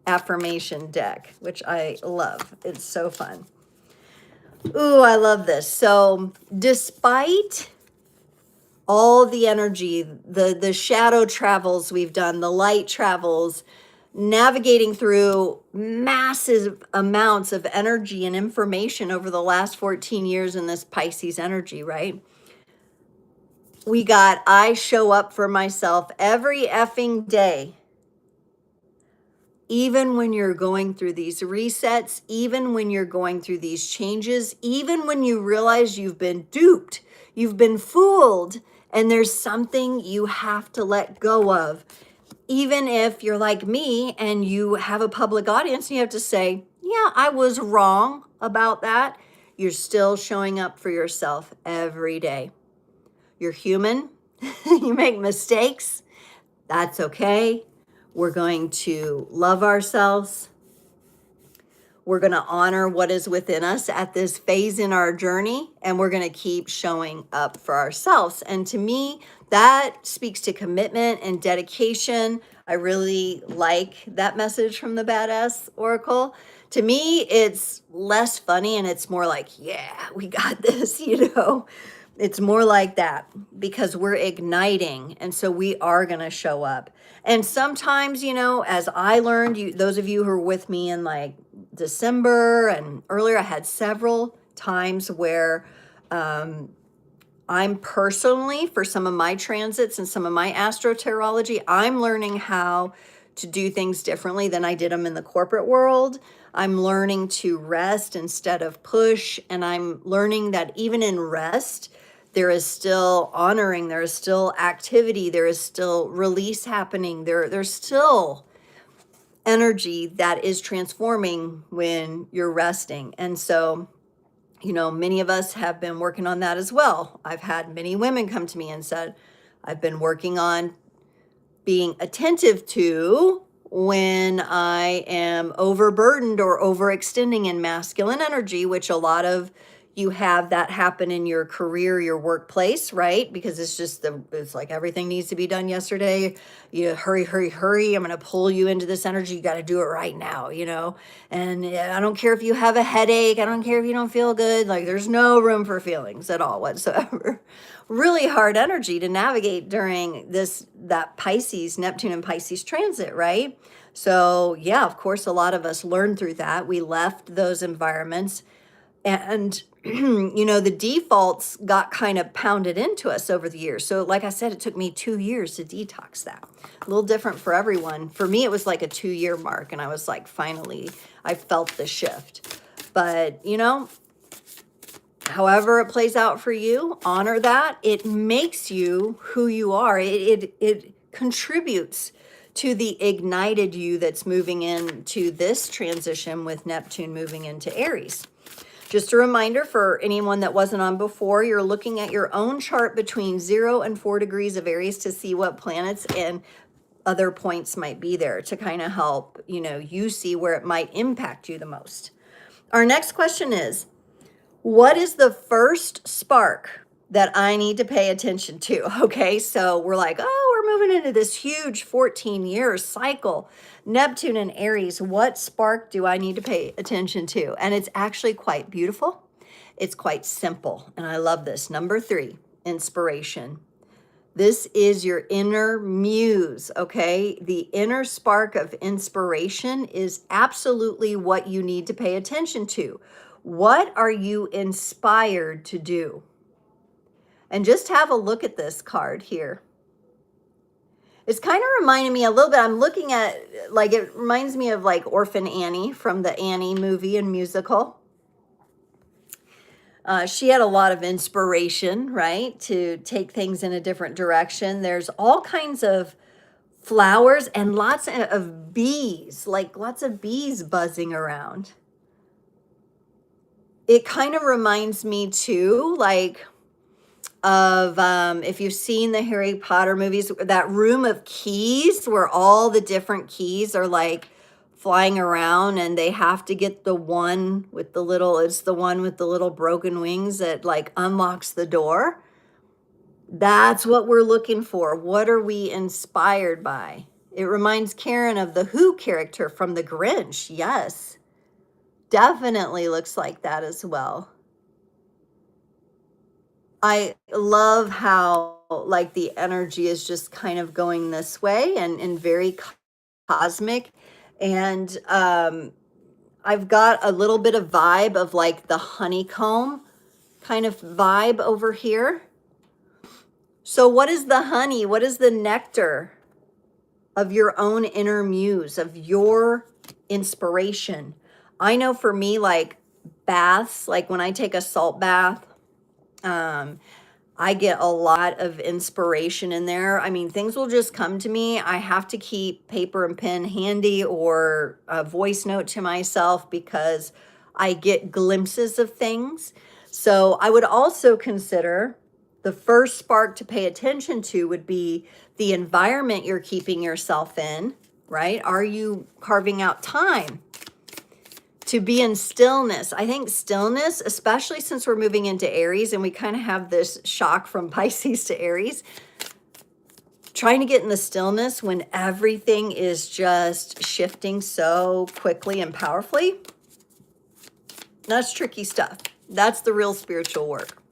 affirmation deck, which I love. It's so fun. Ooh, I love this. So despite all the energy, the shadow travels we've done, the light travels, navigating through massive amounts of energy and information over the last 14 years in this Pisces energy, right? We got, I show up for myself every effing day. Even when you're going through these resets, even when you're going through these changes, even when you realize you've been duped, you've been fooled, and there's something you have to let go of. Even if you're like me and you have a public audience and you have to say, yeah, I was wrong about that, you're still showing up for yourself every day. You're human. You make mistakes. That's okay. We're going to love ourselves. We're going to honor what is within us at this phase in our journey, and we're going to keep showing up for ourselves. And to me, that speaks to commitment and dedication. I really like that message from the Badass Oracle. To me, it's less funny and it's more like, yeah, we got this, you know. It's more like that because we're igniting. And so we are going to show up. And sometimes, you know, as I learned, those of you who were with me in like December and earlier, I had several times where I'm personally, for some of my transits and some of my astrotarology, I'm learning how to do things differently than I did them in the corporate world. I'm learning to rest instead of push. And I'm learning that even in rest, there is still honoring, there is still activity, there is still release happening. There's still energy that is transforming when you're resting. And so, you know, many of us have been working on that as well. I've had many women come to me and said, I've been working on being attentive to when I am overburdened or overextending in masculine energy, which a lot of you have that happen in your career, your workplace, right? Because it's like everything needs to be done yesterday. You hurry, hurry, hurry. I'm going to pull you into this energy. You got to do it right now, you know? And I don't care if you have a headache. I don't care if you don't feel good. Like there's no room for feelings at all whatsoever. Really hard energy to navigate during that Pisces, Neptune and Pisces transit, right? So yeah, of course, a lot of us learned through that. We left those environments. And, you know, the defaults got kind of pounded into us over the years. So like I said, it took me 2 years to detox that. A little different for everyone. For me, it was like a 2-year mark. And I was like, finally, I felt the shift. But, you know, however it plays out for you, honor that. It makes you who you are. It contributes to the ignited you that's moving into this transition with Neptune moving into Aries. Just a reminder for anyone that wasn't on before, you're looking at your own chart between 0 and 4 degrees of Aries to see what planets and other points might be there to kind of help, you know, you see where it might impact you the most. Our next question is, what is the first spark that I need to pay attention to? Okay, so we're like, oh, we're moving into this huge 14-year cycle. Neptune and Aries, what spark do I need to pay attention to? And it's actually quite beautiful. It's quite simple. And I love this. Number 3, inspiration. This is your inner muse, okay? The inner spark of inspiration is absolutely what you need to pay attention to. What are you inspired to do? And just have a look at this card here. It's kind of reminding me a little bit, I'm looking at, like, it reminds me of like Orphan Annie from the Annie movie and musical. She had a lot of inspiration, right, to take things in a different direction. There's all kinds of flowers and lots of bees, like lots of bees buzzing around. It kind of reminds me too, like, of if you've seen the Harry Potter movies, that room of keys where all the different keys are like flying around and they have to get the one with the little, it's the one with the little broken wings that like unlocks the door. That's what we're looking for. What are we inspired by? It reminds Karen of the Who character from The Grinch. Yes, definitely looks like that as well. I love how like the energy is just kind of going this way and very cosmic. And I've got a little bit of vibe of like the honeycomb kind of vibe over here. So what is the honey? What is the nectar of your own inner muse, of your inspiration? I know for me, like baths, like when I take a salt bath, I get a lot of inspiration in there. I mean, things will just come to me. I have to keep paper and pen handy or a voice note to myself because I get glimpses of things. So I would also consider the first spark to pay attention to would be the environment you're keeping yourself in, right? Are you carving out time to be in stillness? I think stillness, especially since we're moving into Aries and we kind of have this shock from Pisces to Aries, trying to get in the stillness when everything is just shifting so quickly and powerfully, that's tricky stuff. That's the real spiritual work.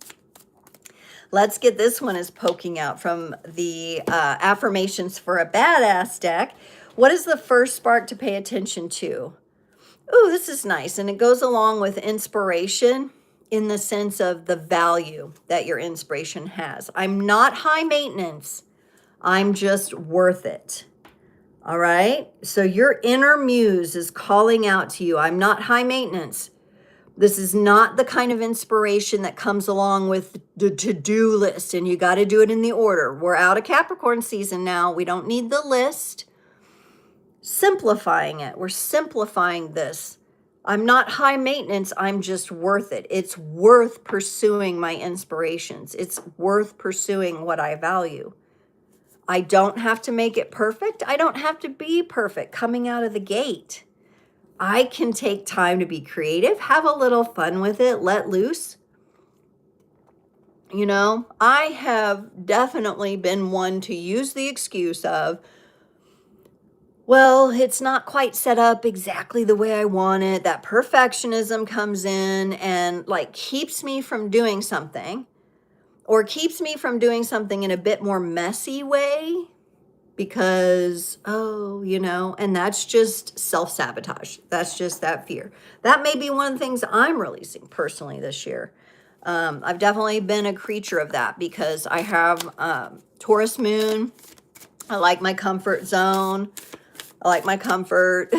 Let's get this one is poking out from the affirmations for a badass deck. What is the first spark to pay attention to? Oh, this is nice. And it goes along with inspiration in the sense of the value that your inspiration has. I'm not high maintenance. I'm just worth it. All right. So your inner muse is calling out to you. I'm not high maintenance. This is not the kind of inspiration that comes along with the to-do list and you got to do it in the order. We're out of Capricorn season now. We don't need the list. Simplifying it. We're simplifying this. I'm not high maintenance. I'm just worth it. It's worth pursuing my inspirations. It's worth pursuing what I value. I don't have to make it perfect. I don't have to be perfect coming out of the gate. I can take time to be creative, have a little fun with it, let loose. You know, I have definitely been one to use the excuse of, well, it's not quite set up exactly the way I want it. That perfectionism comes in and like keeps me from doing something or keeps me from doing something in a bit more messy way because, oh, you know, and that's just self-sabotage. That's just that fear. That may be one of the things I'm releasing personally this year. I've definitely been a creature of that because I have Taurus moon. I like my comfort zone. I like my comfort.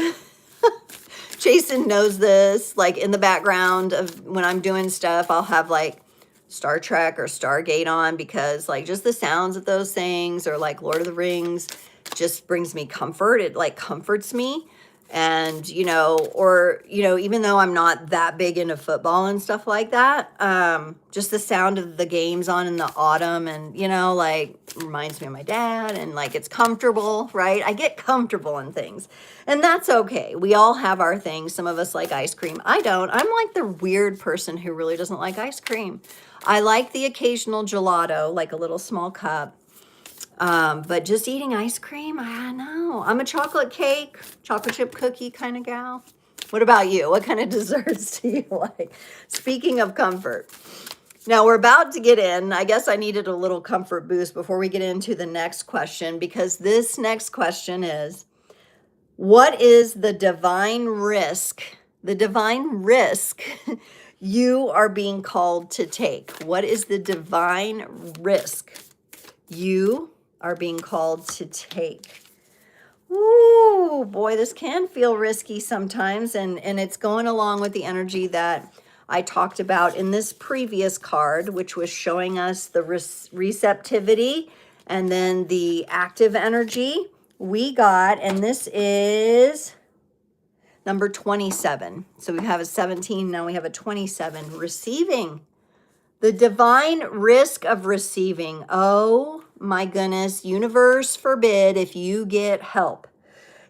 Jason knows this, like in the background of when I'm doing stuff, I'll have like Star Trek or Stargate on because like just the sounds of those things or like Lord of the Rings just brings me comfort. It like comforts me. And, or, even though I'm not that big into football and stuff like that, just the sound of the games on in the autumn and, like reminds me of my dad, and like it's comfortable, right? I get comfortable in things, and that's okay. We all have our things. Some of us like ice cream. I don't. I'm like the weird person who really doesn't like ice cream. I like the occasional gelato, like a little small cup. But just eating ice cream, I don't know. I'm a chocolate cake, chocolate chip cookie kind of gal. What about you? What kind of desserts do you like? Speaking of comfort. Now we're about to get in. I guess I needed a little comfort boost before we get into the next question, because this next question is, what is the divine risk? The divine risk you are being called to take. What is the divine risk you are being called to take? Ooh, boy, this can feel risky sometimes, and it's going along with the energy that I talked about in this previous card, which was showing us the receptivity and then the active energy we got, and this is number 27. So we have a 17, now we have a 27, receiving. The divine risk of receiving. Oh my goodness, universe forbid if you get help.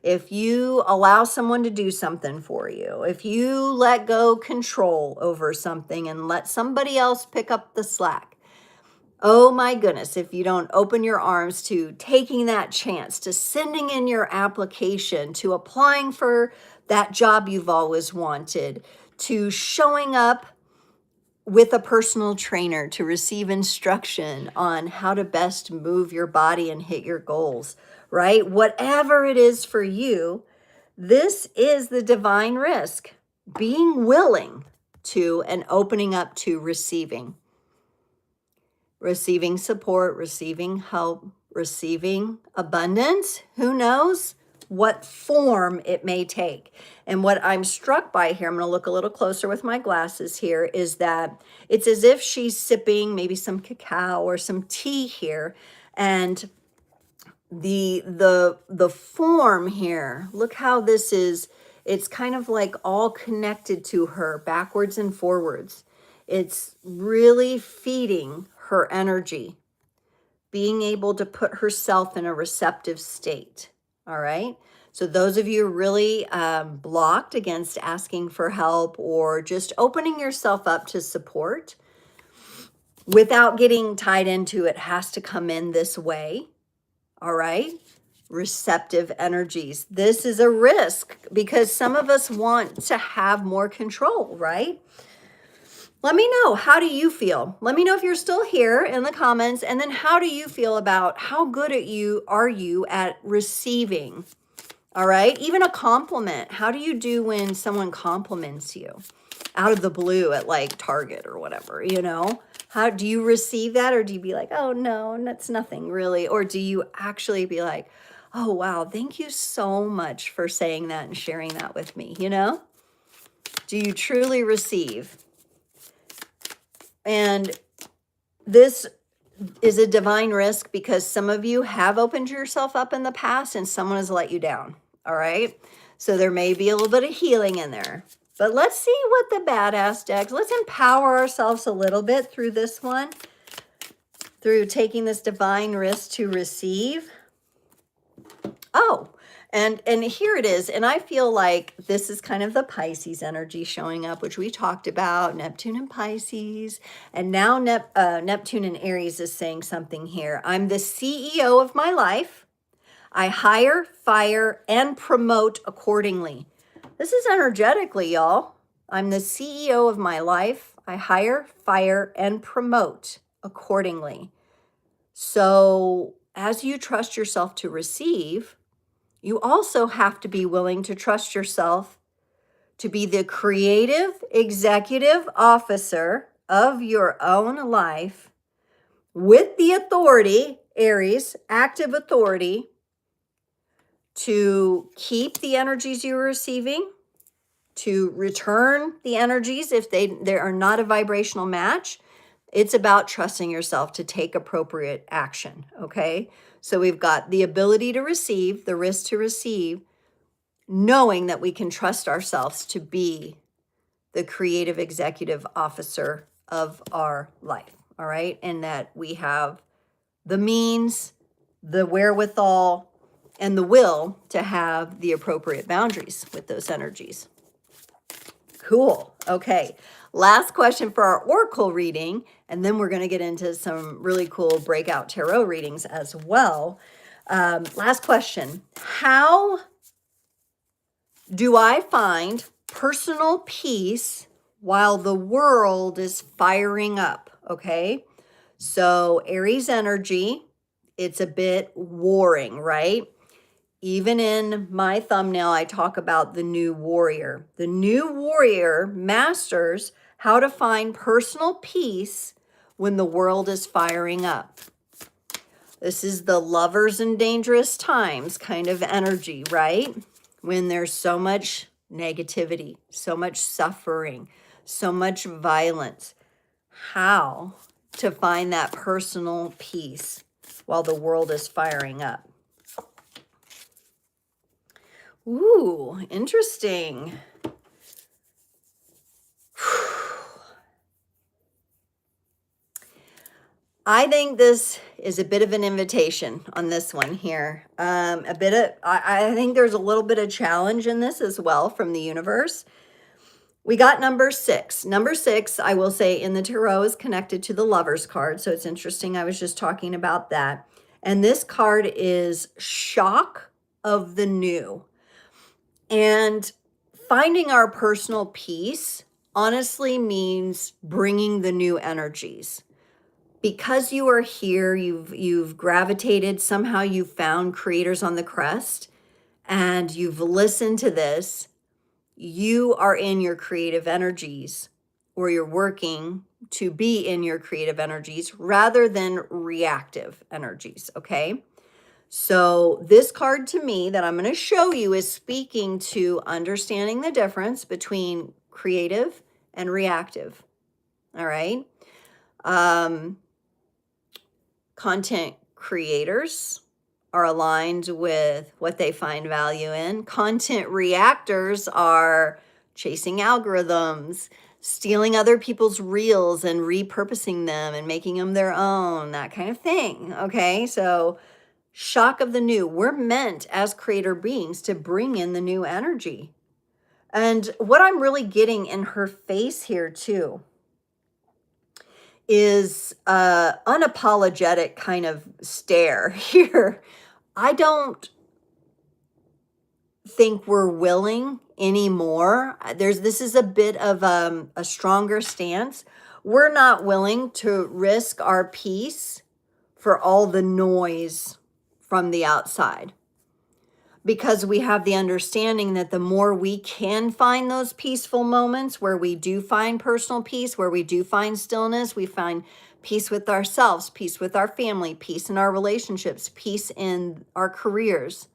If you allow someone to do something for you, if you let go control over something and let somebody else pick up the slack. Oh my goodness, if you don't open your arms to taking that chance, to sending in your application, to applying for that job you've always wanted, to showing up with a personal trainer to receive instruction on how to best move your body and hit your goals, right? Whatever it is for you, this is the divine risk. Being willing to and opening up to receiving. Receiving support, receiving help, receiving abundance. Who knows what form it may take? And what I'm struck by here, I'm going to look a little closer with my glasses here, is that it's as if she's sipping maybe some cacao or some tea here, and the form here, look how this is, it's kind of like all connected to her backwards and forwards. It's really feeding her energy, being able to put herself in a receptive state. All right. So those of you really blocked against asking for help or just opening yourself up to support without getting tied into it has to come in this way. All right. Receptive energies. This is a risk because some of us want to have more control, right? Let me know, how do you feel? Let me know if you're still here in the comments. And then how do you feel about how good are you at receiving? All right. Even a compliment. How do you do when someone compliments you out of the blue at like Target or whatever, How do you receive that? Or do you be like, oh no, that's nothing really? Or do you actually be like, oh wow, thank you so much for saying that and sharing that with me, Do you truly receive? And this is a divine risk because some of you have opened yourself up in the past and someone has let you down. All right. So there may be a little bit of healing in there. But let's see what the badass decks, let's empower ourselves a little bit through this one, through taking this divine risk to receive. Oh, and here it is. And I feel like this is kind of the Pisces energy showing up, which we talked about, Neptune and Pisces. And now Neptune and Aries is saying something here. I'm the CEO of my life. I hire, fire, and promote accordingly. This is energetically, y'all. I'm the CEO of my life. I hire, fire, and promote accordingly. So as you trust yourself to receive, you also have to be willing to trust yourself to be the creative executive officer of your own life with the authority, Aries, active authority, to keep the energies you're receiving, to return the energies if they are not a vibrational match. It's about trusting yourself to take appropriate action, okay? So we've got the ability to receive, the risk to receive, knowing that we can trust ourselves to be the creative executive officer of our life, all right? And that we have the means, the wherewithal, and the will to have the appropriate boundaries with those energies. Cool. Okay. Last question for our oracle reading, and then we're going to get into some really cool breakout tarot readings as well. Last question. How do I find personal peace while the world is firing up? Okay. So Aries energy, it's a bit warring, right? Even in my thumbnail, I talk about the new warrior. The new warrior masters how to find personal peace when the world is firing up. This is the lovers in dangerous times kind of energy, right? When there's so much negativity, so much suffering, so much violence. How to find that personal peace while the world is firing up. Ooh, interesting. I think this is a bit of an invitation on this one here. I think there's a little bit of challenge in this as well from the universe. We got number 6. Number 6, I will say, in the tarot is connected to the Lovers card. So it's interesting. I was just talking about that. And this card is shock of the new. And finding our personal peace honestly means bringing the new energies. Because you are here, you've gravitated, somehow you found creators on the crest, and you've listened to this. You are in your creative energies, or you're working to be in your creative energies rather than reactive energies, okay? So this card to me that I'm going to show you is speaking to understanding the difference between creative and reactive. All right. Content creators are aligned with what they find value in. Content reactors are chasing algorithms, stealing other people's reels and repurposing them and making them their own, that kind of thing. Okay. So shock of the new. We're meant as creator beings to bring in the new energy. And what I'm really getting in her face here too is unapologetic kind of stare here. I don't think we're willing anymore. This is a bit of a stronger stance. We're not willing to risk our peace for all the noise from the outside, because we have the understanding that the more we can find those peaceful moments where we do find personal peace, where we do find stillness, we find peace with ourselves, peace with our family, peace in our relationships, peace in our careers,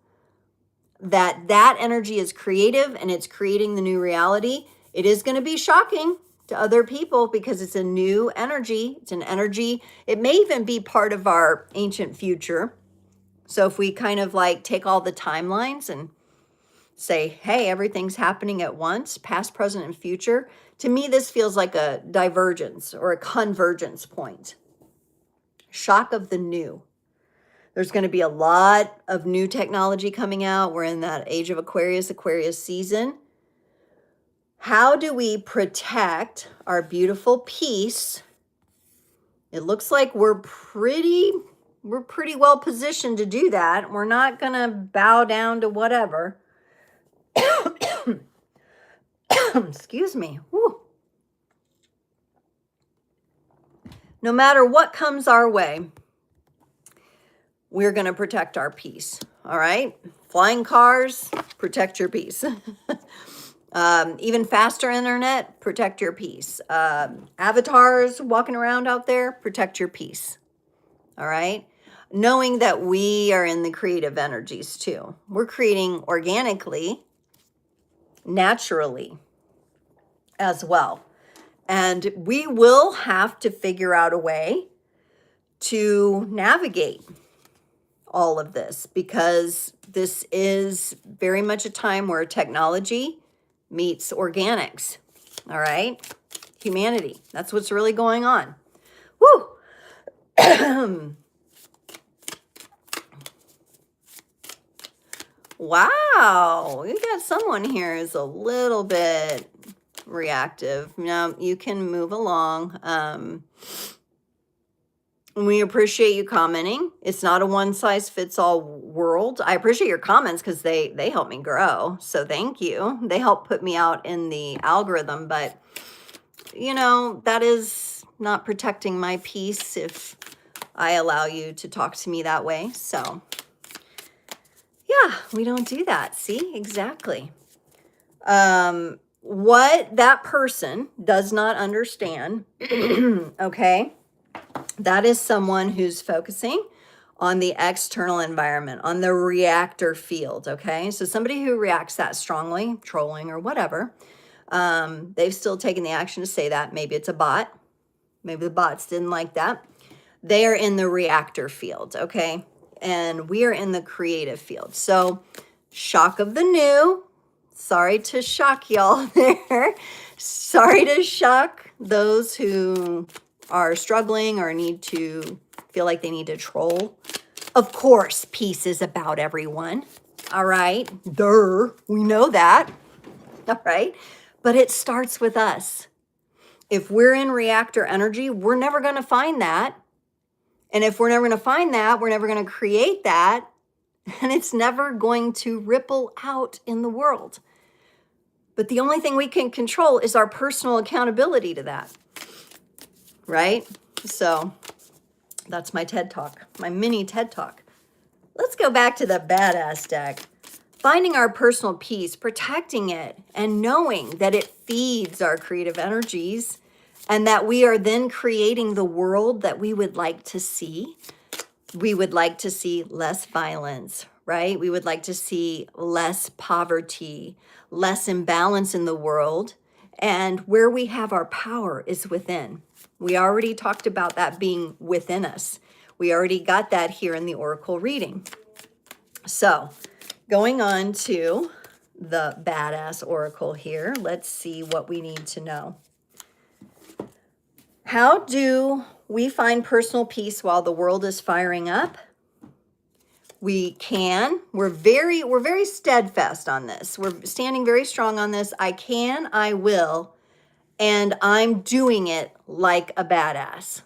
that energy is creative and it's creating the new reality. It is going to be shocking to other people because it's a new energy. It's an energy. It may even be part of our ancient future. So if we kind of like take all the timelines and say, hey, everything's happening at once, past, present, and future, to me, this feels like a divergence or a convergence point. Shock of the new. There's going to be a lot of new technology coming out. We're in that age of Aquarius season. How do we protect our beautiful peace? It looks like we're pretty well positioned to do that. We're not going to bow down to whatever. Excuse me. Whew. No matter what comes our way, we're going to protect our peace. All right. Flying cars, protect your peace. Even faster internet, protect your peace. Avatars walking around out there, protect your peace. All right. Knowing that we are in the creative energies too. We're creating organically, naturally as well. And we will have to figure out a way to navigate all of this, because this is very much a time where technology meets organics. All right? Humanity. That's what's really going on. Woo! Wow, we got someone here who's a little bit reactive. No, you can move along. We appreciate you commenting. It's not a one-size-fits-all world. I appreciate your comments because they help me grow. So thank you. They help put me out in the algorithm, but you know, that is not protecting my peace if I allow you to talk to me that way. So yeah, we don't do that. See, exactly. What that person does not understand, okay, that is someone who's focusing on the external environment, on the reactor field, okay? So somebody who reacts that strongly, trolling or whatever, they've still taken the action to say that. Maybe it's a bot. Maybe the bots didn't like that. They are in the reactor field, okay? And we are in the creative field. So shock of the new. Sorry to shock y'all there. Sorry to shock those who are struggling or need to feel like they need to troll. Of course, peace is about everyone. All right. Duh. We know that. All right. But it starts with us. If we're in reactor energy, we're never going to find that. And if we're never going to find that, we're never going to create that. And it's never going to ripple out in the world. But the only thing we can control is our personal accountability to that. Right? So that's my TED Talk, my mini TED Talk. Let's go back to the badass deck. Finding our personal peace, protecting it, and knowing that it feeds our creative energies and that we are then creating the world that we would like to see. We would like to see less violence, right? We would like to see less poverty, less imbalance in the world. And where we have our power is within. We already talked about that being within us. We already got that here in the Oracle reading. So going on to the badass Oracle here, let's see what we need to know. How do we find personal peace while the world is firing up? We can. We're very steadfast on this. We're standing very strong on this. I can, I will, and I'm doing it like a badass.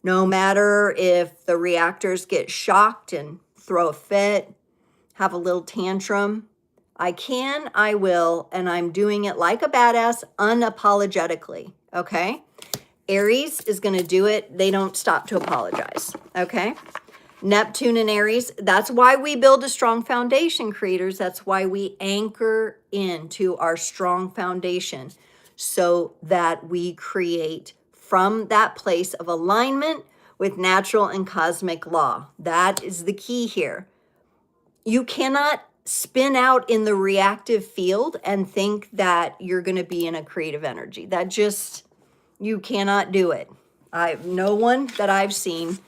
No matter if the reactors get shocked and throw a fit, have a little tantrum, I can, I will, and I'm doing it like a badass unapologetically, okay? Aries is going to do it. They don't stop to apologize, okay? Neptune and Aries, that's why we build a strong foundation, creators. That's why we anchor into our strong foundation so that we create from that place of alignment with natural and cosmic law. That is the key here. You cannot spin out in the reactive field and think that you're going to be in a creative energy. That just... You cannot do it. No one that I've seen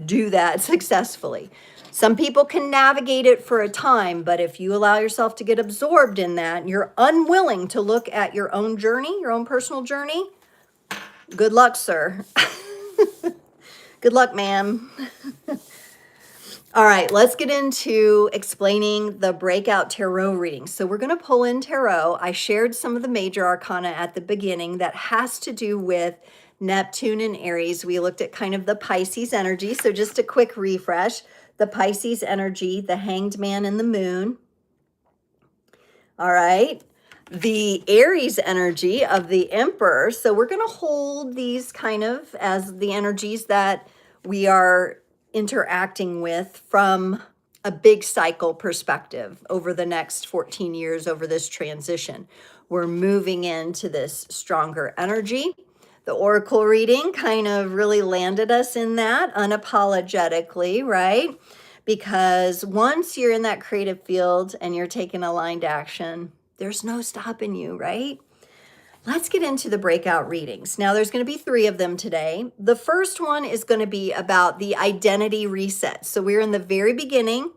do that successfully. Some people can navigate it for a time, but if you allow yourself to get absorbed in that, and you're unwilling to look at your own journey, your own personal journey, good luck, sir. Good luck, ma'am. All right, let's get into explaining the Breakout Tarot reading. So we're going to pull in Tarot. I shared some of the major arcana at the beginning that has to do with Neptune and Aries. We looked at kind of the Pisces energy. So just a quick refresh. The Pisces energy, the Hanged Man and the Moon. All right. The Aries energy of the Emperor. So we're going to hold these kind of as the energies that we are interacting with from a big cycle perspective over the next 14 years over this transition. We're moving into this stronger energy. The Oracle reading kind of really landed us in that unapologetically, right? Because once you're in that creative field and you're taking aligned action, there's no stopping you, right? Let's get into the breakout readings. Now, there's going to be 3 of them today. The first one is going to be about the identity reset. So we're in the very beginning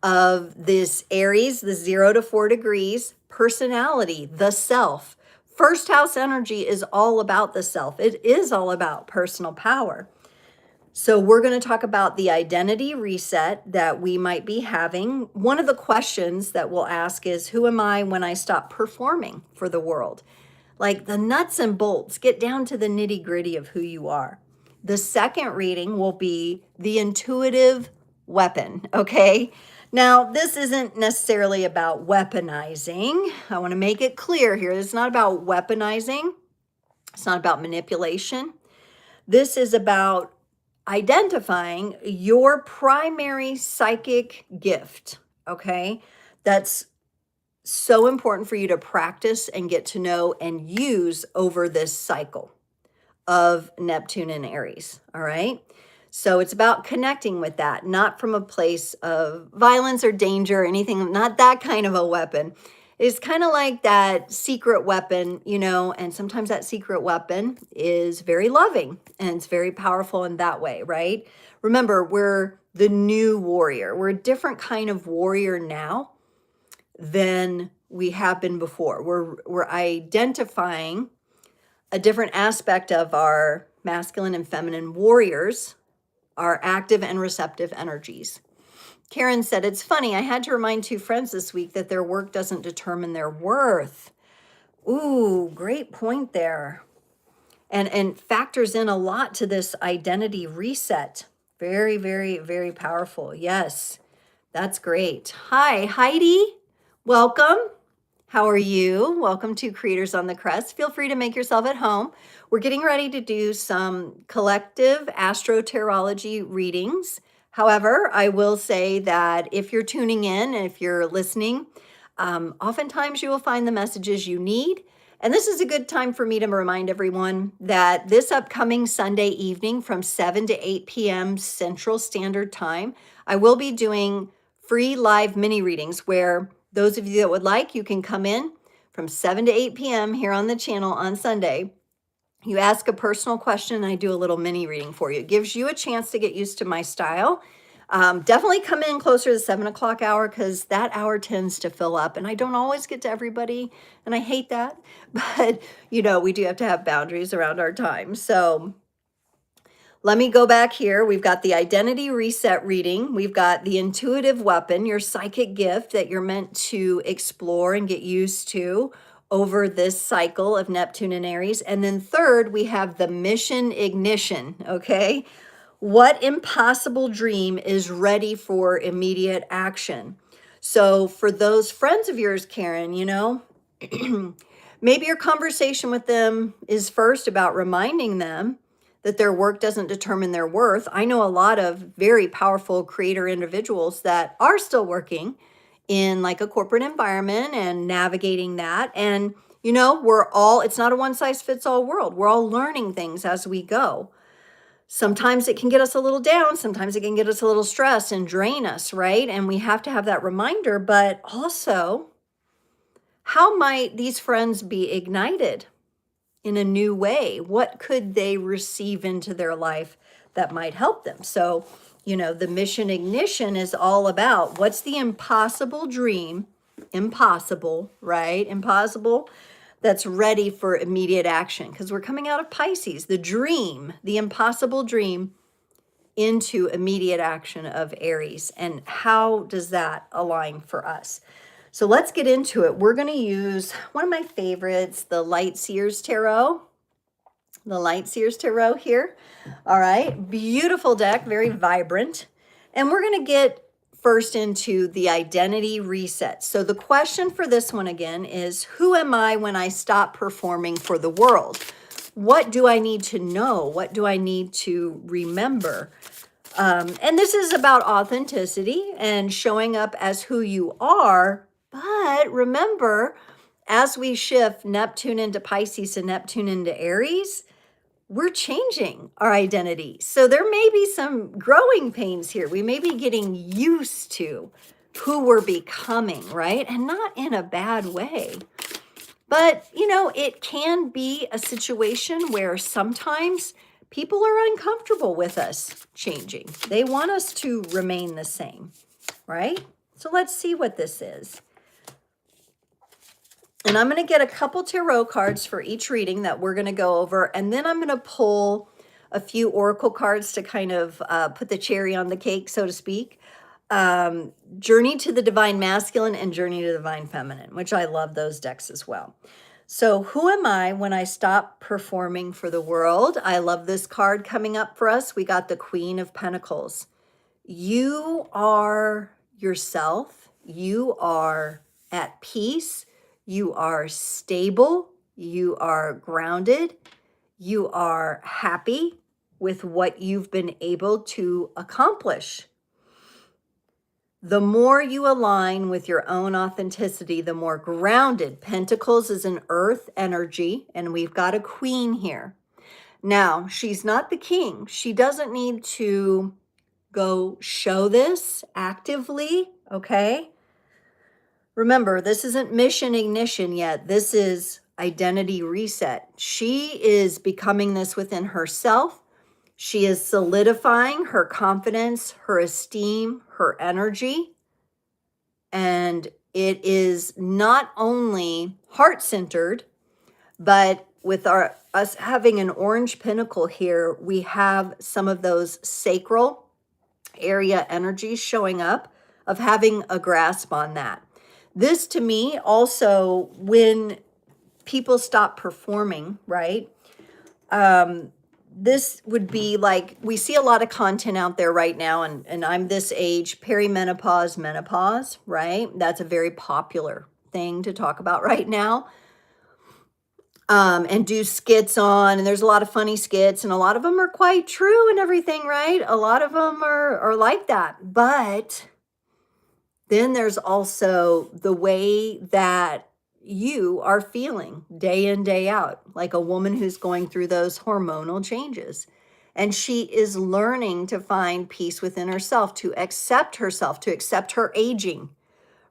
of this Aries, the 0 to 4 degrees, personality, the self. First house energy is all about the self. It is all about personal power. So we're going to talk about the identity reset that we might be having. One of the questions that we'll ask is, who am I when I stop performing for the world? Like the nuts and bolts, get down to the nitty gritty of who you are. The second reading will be the intuitive weapon, okay? Now, this isn't necessarily about weaponizing. I want to make it clear here. It's not about weaponizing. It's not about manipulation. This is about identifying your primary psychic gift, okay? That's so important for you to practice and get to know and use over this cycle of Neptune and Aries, all right? So it's about connecting with that, not from a place of violence or danger or anything, not that kind of a weapon. It's kind of like that secret weapon, you know, and sometimes that secret weapon is very loving and it's very powerful in that way, right? Remember, we're the new warrior. We're a different kind of warrior now than we have been before. We're identifying a different aspect of our masculine and feminine warriors, our active and receptive energies. Karen said, it's funny, I had to remind 2 friends this week that their work doesn't determine their worth. Ooh, great point there. And factors in a lot to this identity reset. Very, very, very powerful. Yes, that's great. Hi, Heidi. Welcome. How are you? Welcome to Creators on the Crest. Feel free to make yourself at home. We're getting ready to do some collective astrotarology readings. However, I will say that if you're tuning in and if you're listening, oftentimes you will find the messages you need. And this is a good time for me to remind everyone that this upcoming Sunday evening from 7 to 8 p.m. Central Standard Time, I will be doing free live mini readings where those of you that would like, you can come in from 7 to 8 p.m. here on the channel on Sunday. You ask a personal question and I do a little mini reading for you. It gives you a chance to get used to my style. Definitely come in closer to the 7 o'clock hour because that hour tends to fill up and I don't always get to everybody and I hate that. But, you know, we do have to have boundaries around our time. So let me go back here. We've got the identity reset reading. We've got the intuitive weapon, your psychic gift that you're meant to explore and get used to over this cycle of Neptune and Aries. And then third, we have the mission ignition, okay? What impossible dream is ready for immediate action? So for those friends of yours, Karen, you know, maybe your conversation with them is first about reminding them that their work doesn't determine their worth. I know a lot of very powerful creator individuals that are still working in like a corporate environment and navigating that. And, you know, it's not a one size fits all world. We're all learning things as we go. Sometimes it can get us a little down. Sometimes it can get us a little stressed and drain us, right? And we have to have that reminder, but also how might these friends be ignited in a new way? What could they receive into their life that might help them? So, you know, the mission ignition is all about what's the impossible dream, impossible, right? Impossible that's ready for immediate action because we're coming out of Pisces, the dream, the impossible dream into immediate action of Aries. And how does that align for us? So let's get into it. We're going to use one of my favorites, the Light Seers Tarot. The Light Seers Tarot here. All right. Beautiful deck, very vibrant. And we're going to get first into the identity reset. So the question for this one again is, who am I when I stop performing for the world? What do I need to know? What do I need to remember? And this is about authenticity and showing up as who you are. But remember, as we shift Neptune into Pisces and Neptune into Aries, we're changing our identity. So there may be some growing pains here. We may be getting used to who we're becoming, right? And not in a bad way. But, you know, it can be a situation where sometimes people are uncomfortable with us changing. They want us to remain the same, right? So let's see what this is. And I'm going to get a couple tarot cards for each reading that we're going to go over. And then I'm going to pull a few oracle cards to kind of put the cherry on the cake, so to speak. Journey to the Divine Masculine and Journey to the Divine Feminine, which I love those decks as well. So who am I when I stop performing for the world? I love this card coming up for us. We got the Queen of Pentacles. You are yourself. You are at peace. You are stable. You are grounded. You are happy with what you've been able to accomplish. The more you align with your own authenticity, the more grounded. Pentacles is an earth energy, and we've got a queen here. Now, she's not the king. She doesn't need to go show this actively, okay? Remember, this isn't mission ignition yet. This is identity reset. She is becoming this within herself. She is solidifying her confidence, her esteem, her energy. And it is not only heart-centered, but with us having an orange pentacle here, we have some of those sacral area energies showing up of having a grasp on that. This to me also, when people stop performing, right? This would be like, we see a lot of content out there right now, and I'm this age, perimenopause, menopause, right? That's a very popular thing to talk about right now. And do skits on, and there's a lot of funny skits, and a lot of them are quite true and everything, right? A lot of them are like that. But then there's also the way that you are feeling day in, day out, like a woman who's going through those hormonal changes. And she is learning to find peace within herself, to accept herself, to accept her aging,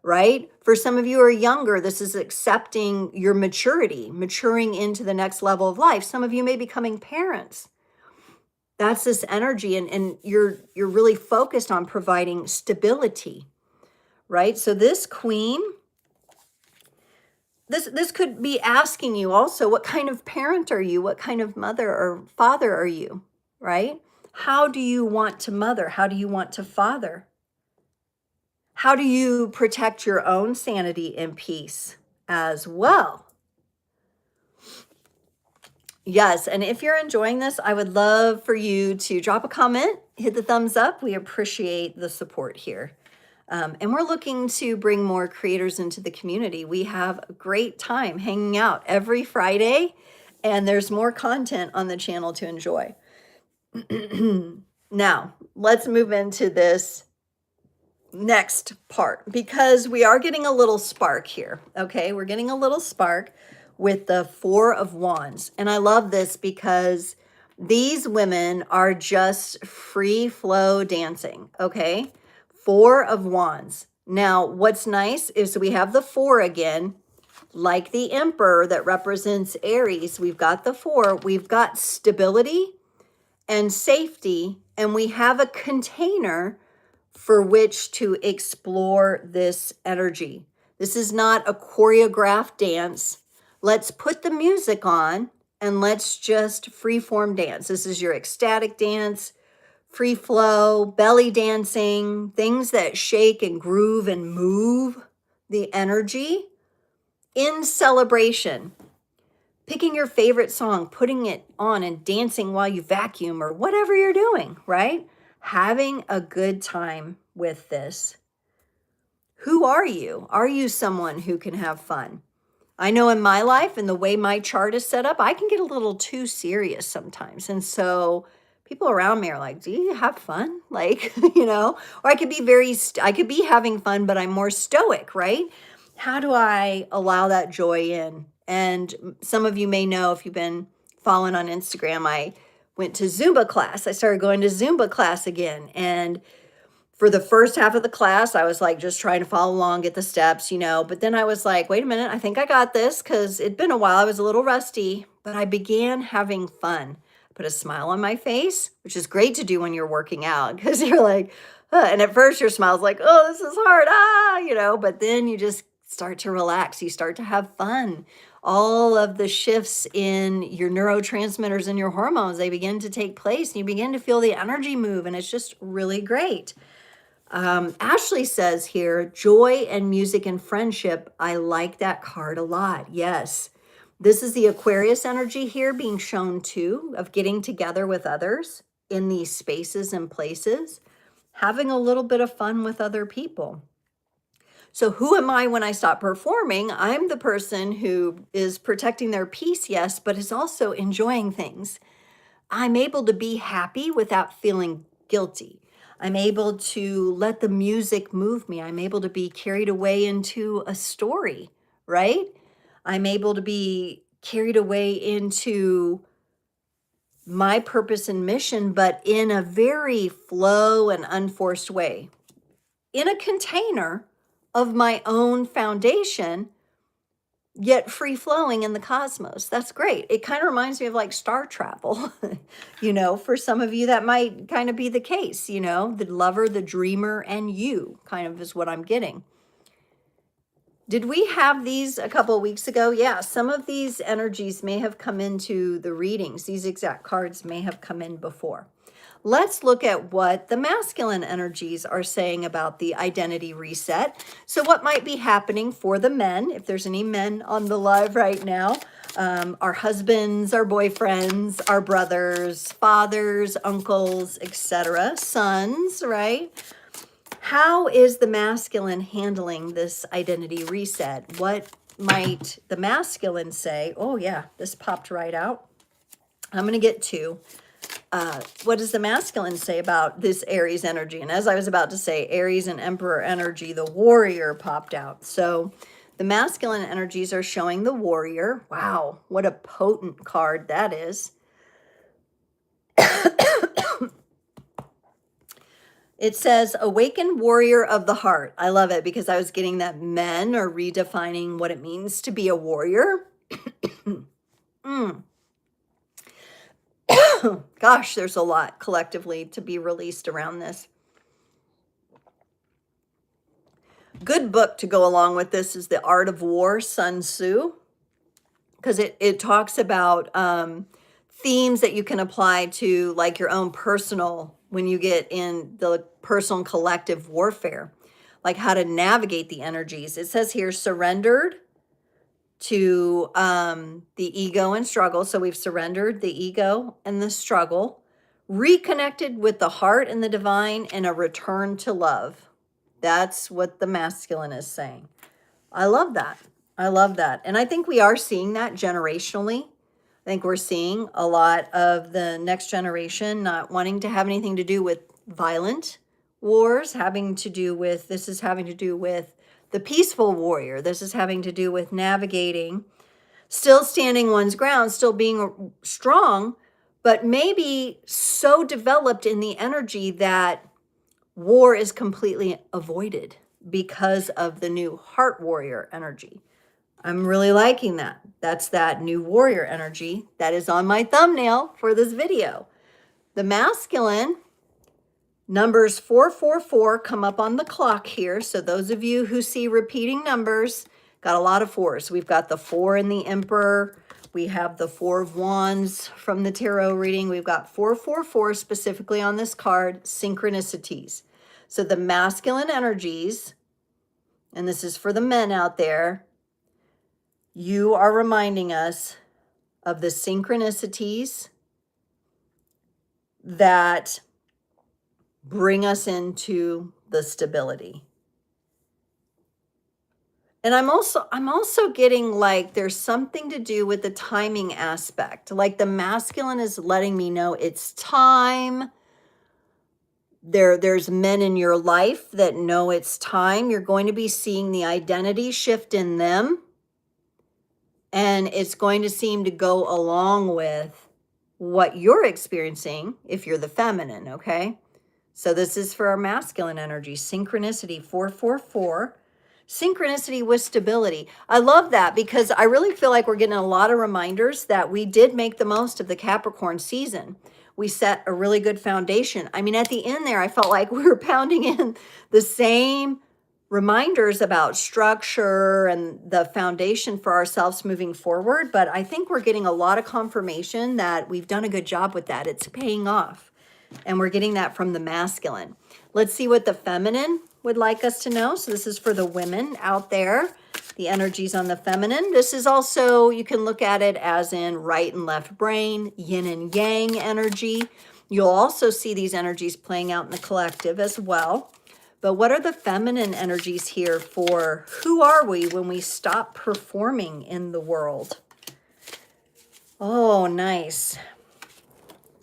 right? For some of you who are younger, this is accepting your maturity, maturing into the next level of life. Some of you may be becoming parents. That's this energy, and you're really focused on providing stability, right? So this queen, this could be asking you also, what kind of parent are you? What kind of mother or father are you, right? How do you want to mother? How do you want to father? How do you protect your own sanity and peace as well? Yes, and if you're enjoying this, I would love for you to drop a comment, hit the thumbs up. We appreciate the support here. And we're looking to bring more creators into the community. We have a great time hanging out every Friday, and there's more content on the channel to enjoy. Now, let's move into this next part, because we are getting a little spark here. Okay, we're getting a little spark with the Four of Wands. And I love this because these women are just free flow dancing. Okay, Four of Wands. Now, what's nice is we have the four again, like the Emperor that represents Aries. We've got the four, we've got stability and safety, and we have a container for which to explore this energy. This is not a choreographed dance. Let's put the music on and let's just freeform dance. This is your ecstatic dance, free flow, belly dancing, things that shake and groove and move the energy in celebration. Picking your favorite song, putting it on and dancing while you vacuum or whatever you're doing, right? Having a good time with this. Who are you? Are you someone who can have fun? I know in my life and the way my chart is set up, I can get a little too serious sometimes. And so people around me are like, do you have fun? Like, you know, or I could be I could be having fun, but I'm more stoic, right? How do I allow that joy in? And some of you may know, if you've been following on Instagram, I went to Zumba class. I started going to Zumba class again. And for the first half of the class, I was like just trying to follow along, get the steps, you know, but then I was like, wait a minute, I think I got this, because it'd been a while. I was a little rusty, but I began having fun. Put a smile on my face, which is great to do when you're working out, because you're like, and at first your smile's like, oh, this is hard, you know, but then you just start to relax. You start to have fun. All of the shifts in your neurotransmitters and your hormones, they begin to take place, and you begin to feel the energy move, and it's just really great. Ashley says here, joy and music and friendship. I like that card a lot. Yes. This is the Aquarius energy here being shown too, of getting together with others in these spaces and places, having a little bit of fun with other people. So who am I when I stop performing? I'm the person who is protecting their peace, yes, but is also enjoying things. I'm able to be happy without feeling guilty. I'm able to let the music move me. I'm able to be carried away into a story, right? I'm able to be carried away into my purpose and mission, but in a very flow and unforced way, in a container of my own foundation, yet free flowing in the cosmos. That's great. It kind of reminds me of like star travel. You know, for some of you that might kind of be the case, you know, the lover, the dreamer, and you kind of is what I'm getting. Did we have these a couple of weeks ago? Yeah, some of these energies may have come into the readings. These exact cards may have come in before. Let's look at what the masculine energies are saying about the identity reset. So what might be happening for the men, if there's any men on the live right now, our husbands, our boyfriends, our brothers, fathers, uncles, etc., sons, right? How is the masculine handling this identity reset? What might the masculine say? Oh yeah, this popped right out. I'm going to get to what does the masculine say about this Aries energy? And as I was about to say, Aries and Emperor energy, the warrior popped out. So the masculine energies are showing the warrior. Wow, what a potent card that is. It says, awakened warrior of the heart. I love it because I was getting that men are redefining what it means to be a warrior. Gosh, there's a lot collectively to be released around this. Good book to go along with this is The Art of War, Sun Tzu, because it talks about themes that you can apply to like your own personal, when you get in the personal and collective warfare, like how to navigate the energies. It says here, surrendered to the ego and struggle. So we've surrendered the ego and the struggle, reconnected with the heart and the divine, and a return to love. That's what the masculine is saying. I love that. I love that. And I think we are seeing that generationally. I think we're seeing a lot of the next generation not wanting to have anything to do with violent wars, having to do with, this is having to do with the peaceful warrior. This is having to do with navigating, still standing one's ground, still being strong, but maybe so developed in the energy that war is completely avoided because of the new heart warrior energy. I'm really liking that. That's that new warrior energy that is on my thumbnail for this video. The masculine, numbers 444 come up on the clock here. So those of you who see repeating numbers, got a lot of fours. We've got the 4 in the Emperor. We have the 4 of Wands from the tarot reading. We've got 444 specifically on this card, synchronicities. So the masculine energies, and this is for the men out there, you are reminding us of the synchronicities that bring us into the stability. And I'm also getting like there's something to do with the timing aspect. Like the masculine is letting me know it's time. There's men in your life that know it's time. You're going to be seeing the identity shift in them. And it's going to seem to go along with what you're experiencing if you're the feminine, okay? So this is for our masculine energy. Synchronicity 444. Synchronicity with stability. I love that because I really feel like we're getting a lot of reminders that we did make the most of the Capricorn season. We set a really good foundation. I mean, at the end there, I felt like we were pounding in the same reminders about structure and the foundation for ourselves moving forward. But I think we're getting a lot of confirmation that we've done a good job with that. It's paying off. And we're getting that from the masculine. Let's see what the feminine would like us to know. So this is for the women out there, the energies on the feminine. This is also, you can look at it as in right and left brain, yin and yang energy. You'll also see these energies playing out in the collective as well. But what are the feminine energies here for who are we when we stop performing in the world? Oh, nice.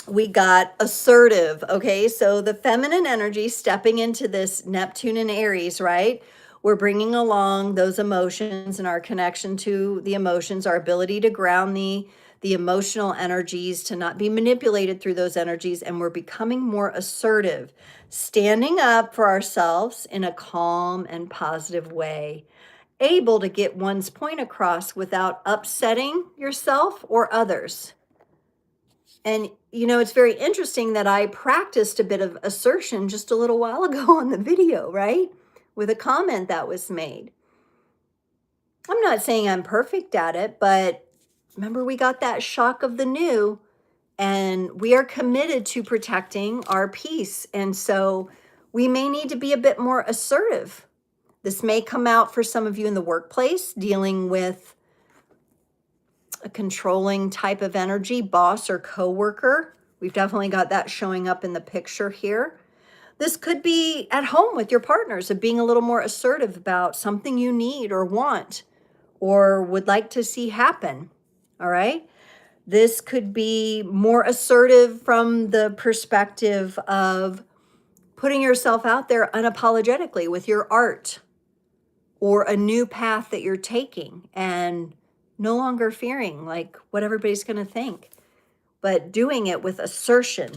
We got assertive, okay? So the feminine energy stepping into this Neptune and Aries, right? We're bringing along those emotions and our connection to the emotions, our ability to ground the emotional energies, to not be manipulated through those energies, and we're becoming more assertive, standing up for ourselves in a calm and positive way, able to get one's point across without upsetting yourself or others. And, you know, it's very interesting that I practiced a bit of assertion just a little while ago on the video, right? With a comment that was made. I'm not saying I'm perfect at it, but remember we got that shock of the new, and we are committed to protecting our peace. And so we may need to be a bit more assertive. This may come out for some of you in the workplace, dealing with a controlling type of energy, boss or coworker. We've definitely got that showing up in the picture here. This could be at home with your partners, of being a little more assertive about something you need or want or would like to see happen. All right. This could be more assertive from the perspective of putting yourself out there unapologetically with your art or a new path that you're taking, and no longer fearing like what everybody's going to think, but doing it with assertion.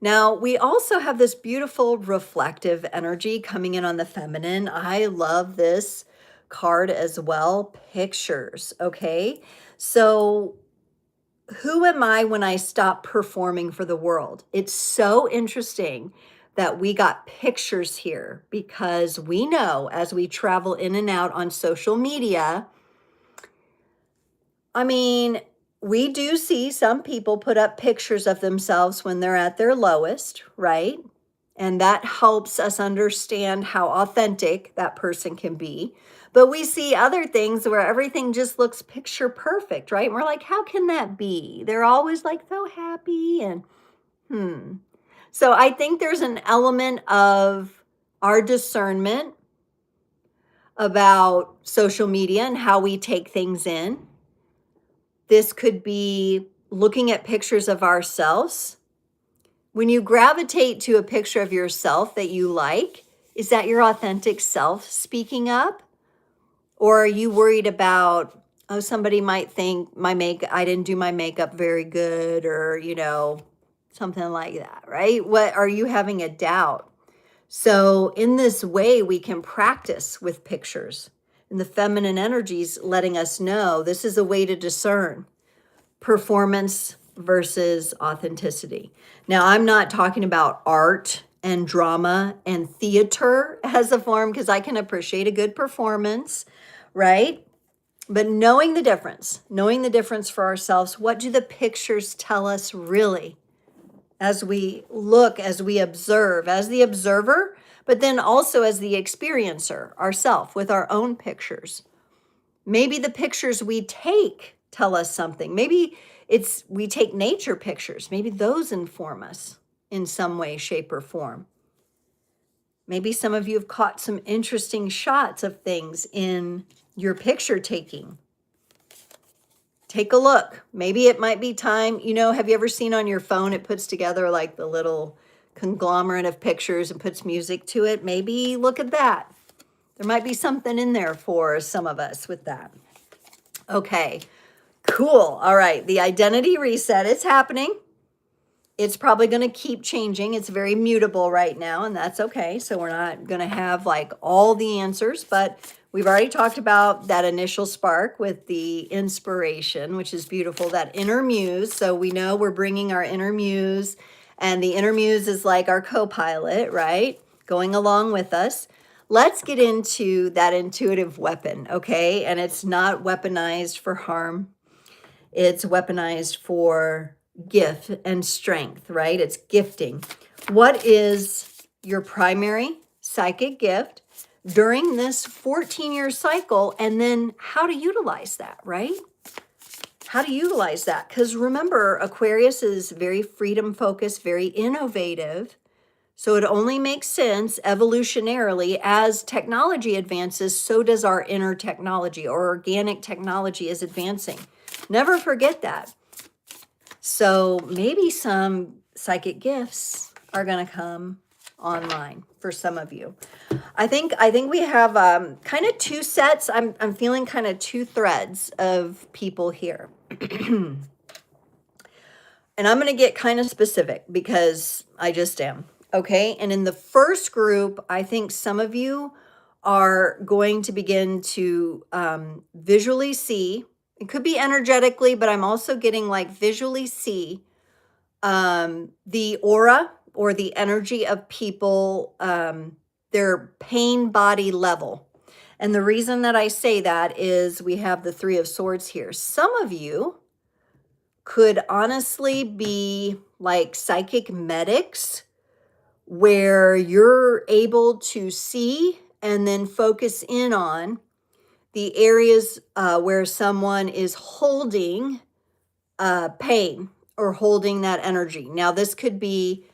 Now, we also have this beautiful reflective energy coming in on the feminine. I love this card as well. Pictures, okay? So who am I when I stop performing for the world? It's so interesting that we got pictures here, because we know as we travel in and out on social media, I mean, we do see some people put up pictures of themselves when they're at their lowest, right? And that helps us understand how authentic that person can be. But we see other things where everything just looks picture perfect, right? And we're like, how can that be? They're always like so happy and So I think there's an element of our discernment about social media and how we take things in. This could be looking at pictures of ourselves. When you gravitate to a picture of yourself that you like, is that your authentic self speaking up? Or are you worried about, oh, somebody might think I didn't do my makeup very good, or, you know, something like that, right? What are you having a doubt? So in this way, we can practice with pictures. And the feminine energies letting us know this is a way to discern performance versus authenticity. Now, I'm not talking about art and drama and theater as a form, because I can appreciate a good performance, right? But knowing the difference for ourselves, what do the pictures tell us really? As we look, as we observe, as the observer, but then also as the experiencer ourselves with our own pictures. Maybe the pictures we take tell us something. Maybe we take nature pictures. Maybe those inform us in some way, shape, or form. Maybe some of you have caught some interesting shots of things in your picture taking. Take a look. Maybe it might be time, you know, have you ever seen on your phone, it puts together like the little conglomerate of pictures and puts music to it? Maybe look at that. There might be something in there for some of us with that. Okay, cool. All right, the identity reset is happening. It's probably going to keep changing. It's very mutable right now, and that's okay. So we're not going to have like all the answers, but we've already talked about that initial spark with the inspiration, which is beautiful, that inner muse. So we know we're bringing our inner muse, and the inner muse is like our co-pilot, right? Going along with us. Let's get into that intuitive weapon, okay? And it's not weaponized for harm. It's weaponized for gift and strength, right? It's gifting. What is your primary psychic gift during this 14-year cycle? And then how to utilize that, right? How to utilize that. Because remember, Aquarius is very freedom focused, very innovative. So it only makes sense evolutionarily as technology advances, so does our inner technology, or organic technology is advancing. Never forget that. So maybe some psychic gifts are going to come online for some of you. I think we have kind of two sets. I'm feeling kind of two threads of people here. And I'm going to get kind of specific because I just am. Okay. And in the first group, I think some of you are going to begin to visually see. It could be energetically, but I'm also getting like visually see the aura or the energy of people, their pain body level. And the reason that I say that is we have the Three of Swords here. Some of you could honestly be like psychic medics where you're able to see and then focus in on the areas where someone is holding pain or holding that energy. Now, this could be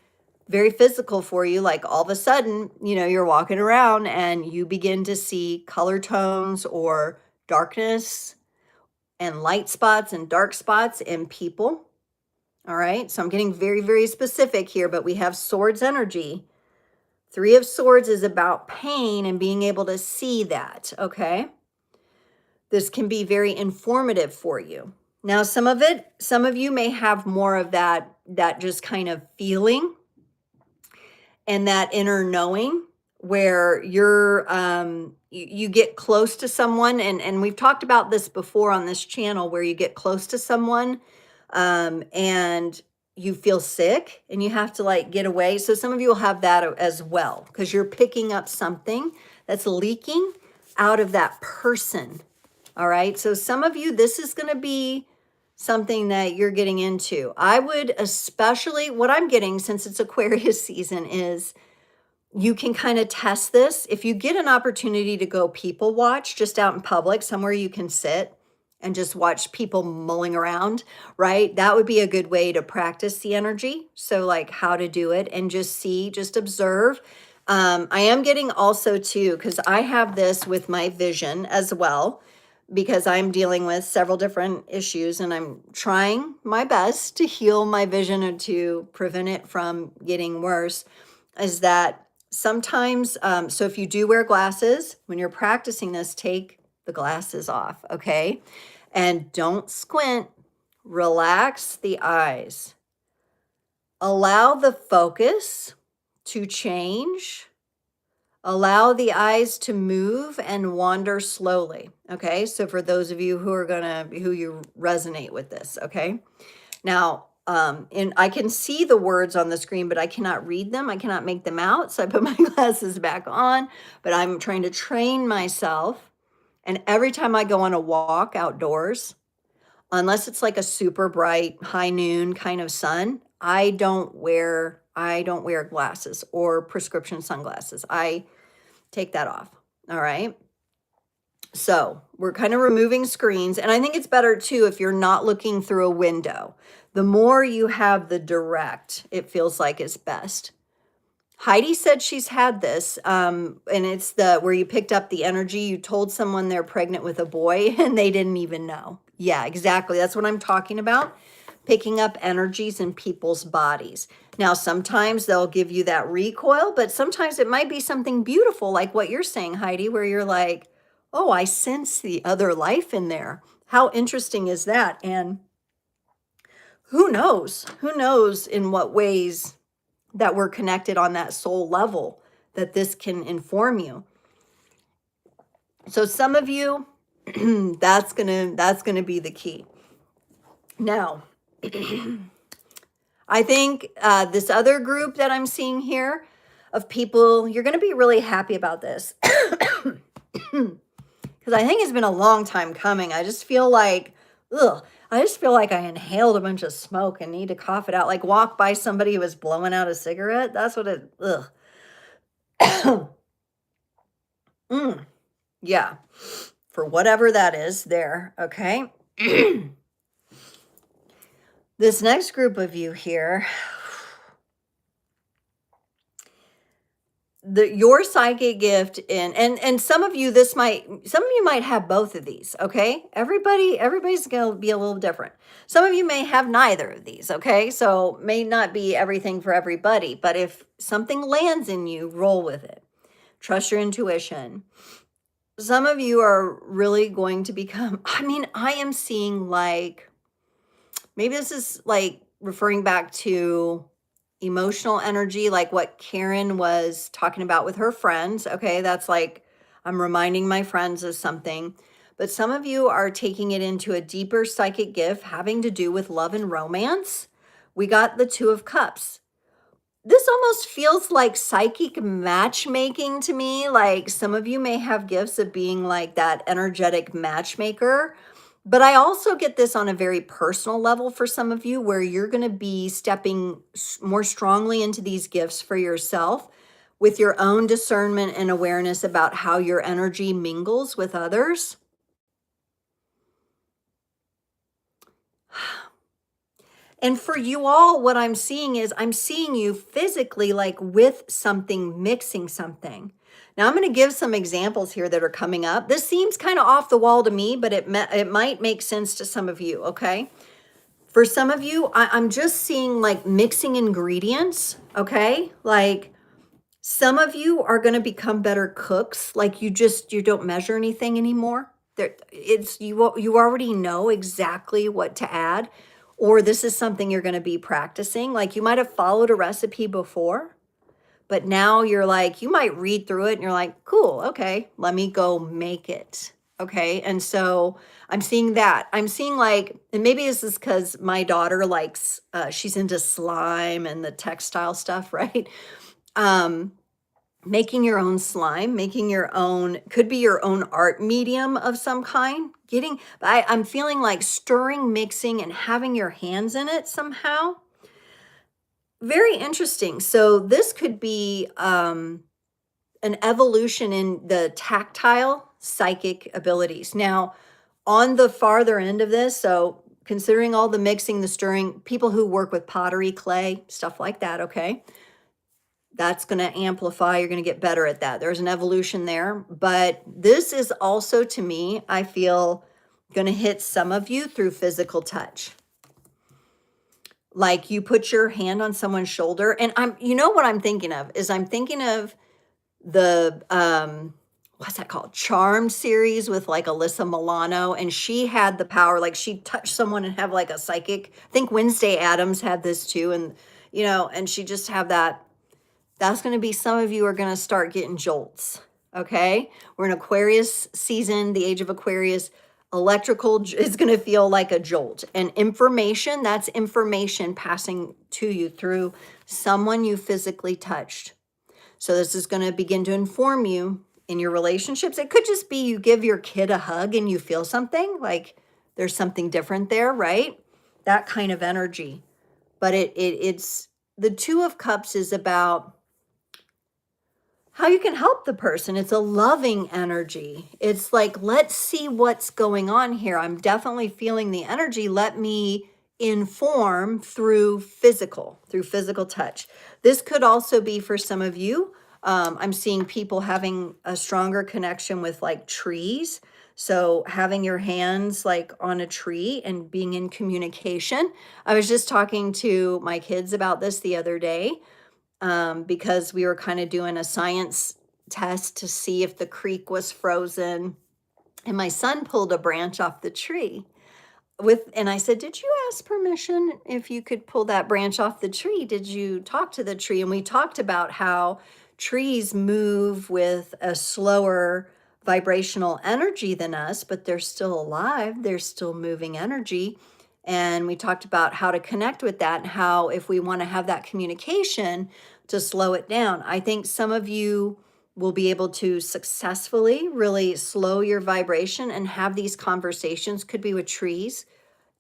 very physical for you, like all of a sudden, you know, you're walking around and you begin to see color tones or darkness and light spots and dark spots in people. All right, so I'm getting very, very specific here, but we have swords energy. Three of Swords is about pain and being able to see that, okay? This can be very informative for you. Now, some of you may have more of that just kind of feeling and that inner knowing where you're you get close to someone, and we've talked about this before on this channel, where you get close to someone and you feel sick and you have to like get away. So some of you will have that as well because you're picking up something that's leaking out of that person. All right. So some of you, this is going to be something that you're getting into. I would especially, what I'm getting since it's Aquarius season is you can kind of test this. If you get an opportunity to go people watch just out in public, somewhere you can sit and just watch people mulling around, right? That would be a good way to practice the energy. So like how to do it and just see, just observe. I am getting also too, because I have this with my vision as well, because I'm dealing with several different issues and I'm trying my best to heal my vision and to prevent it from getting worse, is that sometimes, so if you do wear glasses, when you're practicing this, take the glasses off, okay? And don't squint, relax the eyes. Allow the focus to change. Allow the eyes to move and wander slowly, okay? So for those of you who you resonate with this, okay? Now, and I can see the words on the screen, but I cannot read them. I cannot make them out. So I put my glasses back on, but I'm trying to train myself. And every time I go on a walk outdoors, unless it's like a super bright high noon kind of sun, I don't wear glasses or prescription sunglasses. I take that off. All right. So we're kind of removing screens. And I think it's better too if you're not looking through a window. The more you have the direct, it feels like is best. Heidi said she's had this, and it's where you picked up the energy. You told someone they're pregnant with a boy and they didn't even know. Yeah, exactly. That's what I'm talking about. Picking up energies in people's bodies. Now, sometimes they'll give you that recoil, but sometimes it might be something beautiful like what you're saying, Heidi, where you're like, oh, I sense the other life in there. How interesting is that? And who knows? Who knows in what ways that we're connected on that soul level that this can inform you. So some of you, that's gonna be the key. Now, I think this other group that I'm seeing here of people, you're gonna be really happy about this. Because I think it's been a long time coming. I just feel like, I just feel like I inhaled a bunch of smoke and need to cough it out. Like walk by somebody who was blowing out a cigarette. That's what it, yeah, for whatever that is there, okay? This next group of you here, your psychic gift and some of you might have both of these, okay? Everybody's gonna be a little different. Some of you may have neither of these, okay? So may not be everything for everybody, but if something lands in you, roll with it. Trust your intuition. Some of you are really going to become, I am seeing like, maybe this is like referring back to emotional energy, like what Karen was talking about with her friends. Okay, that's like I'm reminding my friends of something. But some of you are taking it into a deeper psychic gift having to do with love and romance. We got the Two of Cups. This almost feels like psychic matchmaking to me. Like some of you may have gifts of being like that energetic matchmaker. But I also get this on a very personal level for some of you where you're going to be stepping more strongly into these gifts for yourself with your own discernment and awareness about how your energy mingles with others. And for you all, what I'm seeing is I'm seeing you physically like with something, mixing something. Now I'm going to give some examples here that are coming up. This seems kind of off the wall to me, but it might make sense to some of you, okay? For some of you, I'm just seeing like mixing ingredients, okay? Like some of you are going to become better cooks. Like you don't measure anything anymore. You already know exactly what to add, or this is something you're going to be practicing. Like you might have followed a recipe before, but now you're like, you might read through it and you're like, cool, okay, let me go make it. Okay. And so I'm seeing that. I'm seeing like, and maybe this is because my daughter likes, she's into slime and the textile stuff, right? Making your own slime, making your own, could be your own art medium of some kind. I'm feeling like stirring, mixing, and having your hands in it somehow. Very interesting. So this could be an evolution in the tactile psychic abilities. Now, on the farther end of this, so considering all the mixing, the stirring, people who work with pottery, clay, stuff like that, okay? That's going to amplify. You're going to get better at that. There's an evolution there. But this is also, to me, I feel, going to hit some of you through physical touch. Like you put your hand on someone's shoulder. And you know what I'm thinking of is I'm thinking of the, what's that called? Charmed series with like Alyssa Milano. And she had the power, like she'd touch someone and have like a psychic. I think Wednesday Addams had this too. And, and she just have that. That's going to be, some of you are going to start getting jolts. Okay. We're in Aquarius season, the age of Aquarius. Electrical is going to feel like a jolt, and information, that's information passing to you through someone you physically touched. So this is going to begin to inform you in your relationships. It could just be you give your kid a hug and you feel something like there's something different there, right? That kind of energy. But it's the Two of Cups is about how you can help the person. It's a loving energy. It's like, let's see what's going on here. I'm definitely feeling the energy. Let me inform through physical touch. This could also be for some of you. I'm seeing people having a stronger connection with like trees. So having your hands like on a tree and being in communication. I was just talking to my kids about this the other day. Because we were kind of doing a science test to see if the creek was frozen. And my son pulled a branch off the tree. and I said, did you ask permission if you could pull that branch off the tree? Did you talk to the tree? And we talked about how trees move with a slower vibrational energy than us, but they're still alive. They're still moving energy. And we talked about how to connect with that and how if we want to have that communication to slow it down. I think some of you will be able to successfully really slow your vibration and have these conversations. Could be with trees,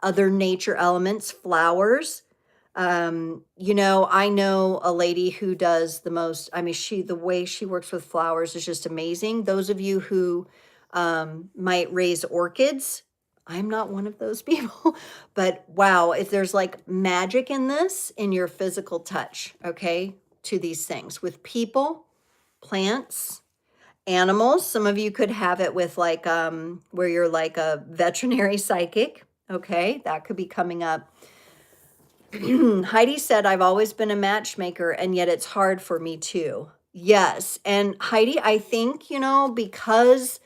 other nature elements, flowers. You know, I know a lady who does the most, I mean, the way she works with flowers is just amazing. Those of you who might raise orchids, I'm not one of those people, but wow, if there's like magic in this, in your physical touch, okay, to these things with people, plants, animals. Some of you could have it with like where you're like a veterinary psychic. Okay, that could be coming up. Heidi said, I've always been a matchmaker and yet it's hard for me too. Yes. And Heidi, I think, you know, because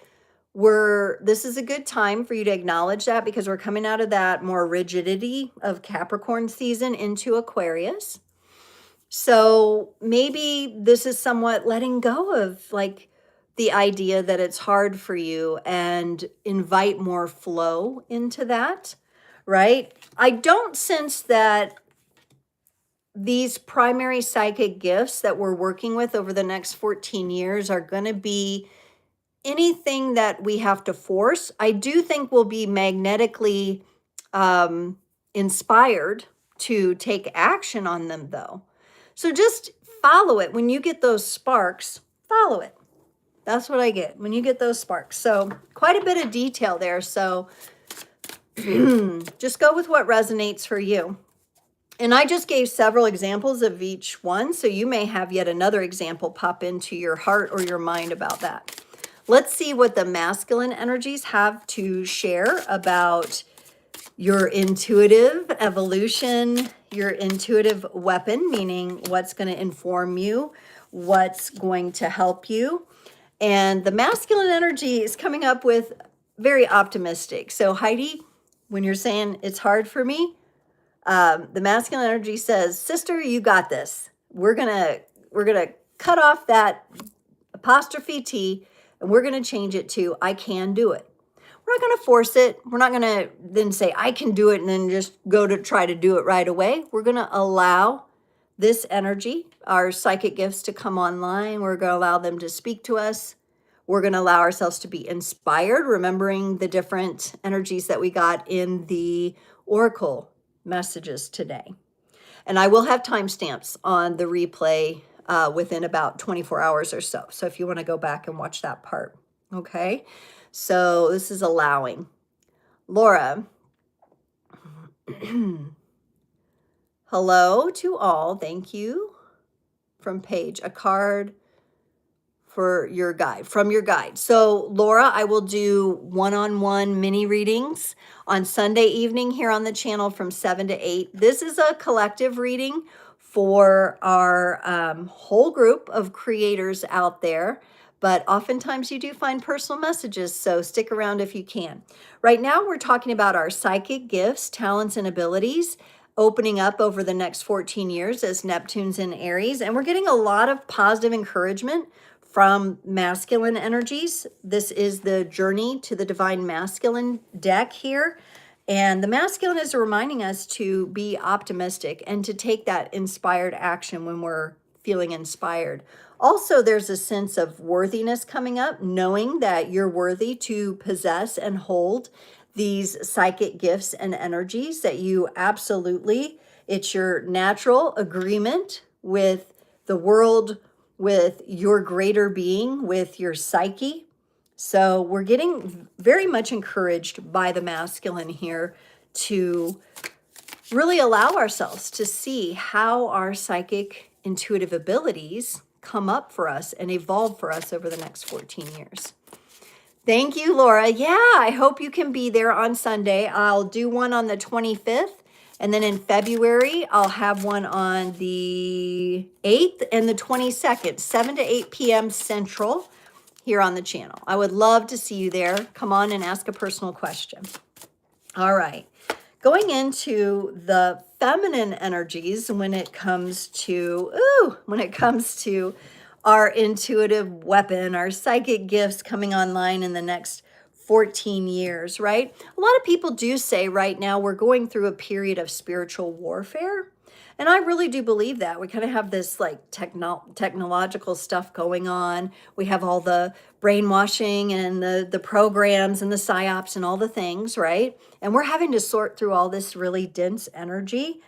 this is a good time for you to acknowledge that because we're coming out of that more rigidity of Capricorn season into Aquarius. So maybe this is somewhat letting go of like the idea that it's hard for you and invite more flow into that, right? I don't sense that these primary psychic gifts that we're working with over the next 14 years are going to be anything that we have to force. I do think we'll be magnetically inspired to take action on them though. So just follow it. When you get those sparks, follow it. That's what I get when you get those sparks. So quite a bit of detail there. So just go with what resonates for you. And I just gave several examples of each one. So you may have yet another example pop into your heart or your mind about that. Let's see what the masculine energies have to share about your intuitive evolution, your intuitive weapon, meaning what's going to inform you, what's going to help you. And the masculine energy is coming up with very optimistic. So Heidi, when you're saying it's hard for me, the masculine energy says, sister, you got this. We're gonna cut off that apostrophe T and we're gonna change it to I can do it. We're not going to force it. We're not going to then say, I can do it, and then just go to try to do it right away. We're going to allow this energy, our psychic gifts, to come online. We're going to allow them to speak to us. We're going to allow ourselves to be inspired, remembering the different energies that we got in the oracle messages today. And I will have timestamps on the replay within about 24 hours or so. So if you want to go back and watch that part, okay? So this is allowing. Laura, hello to all. Thank you. From Paige, a card for your guide, from your guide. So Laura, I will do one-on-one mini readings on Sunday evening here on the channel from 7 to 8. This is a collective reading for our whole group of creators out there. But oftentimes you do find personal messages, so stick around if you can. Right now, we're talking about our psychic gifts, talents, and abilities opening up over the next 14 years as Neptune's in Aries. And we're getting a lot of positive encouragement from masculine energies. This is the Journey to the Divine Masculine deck here. And the masculine is reminding us to be optimistic and to take that inspired action when we're feeling inspired. Also, there's a sense of worthiness coming up, knowing that you're worthy to possess and hold these psychic gifts and energies that you absolutely, it's your natural agreement with the world, with your greater being, with your psyche. So we're getting very much encouraged by the masculine here to really allow ourselves to see how our psychic intuitive abilities come up for us and evolve for us over the next 14 years. Thank you, Laura. Yeah, I hope you can be there on Sunday. I'll do one on the 25th, and then in February, I'll have one on the 8th and the 22nd, 7 to 8 p.m. Central here on the channel. I would love to see you there. Come on and ask a personal question. All right. Going into the feminine energies when it comes to, our intuitive weapon, our psychic gifts coming online in the next 14 years, right? A lot of people do say right now we're going through a period of spiritual warfare. And I really do believe that. We kind of have this like technological stuff going on. We have all the brainwashing and the programs and the psyops and all the things, right? And we're having to sort through all this really dense energy.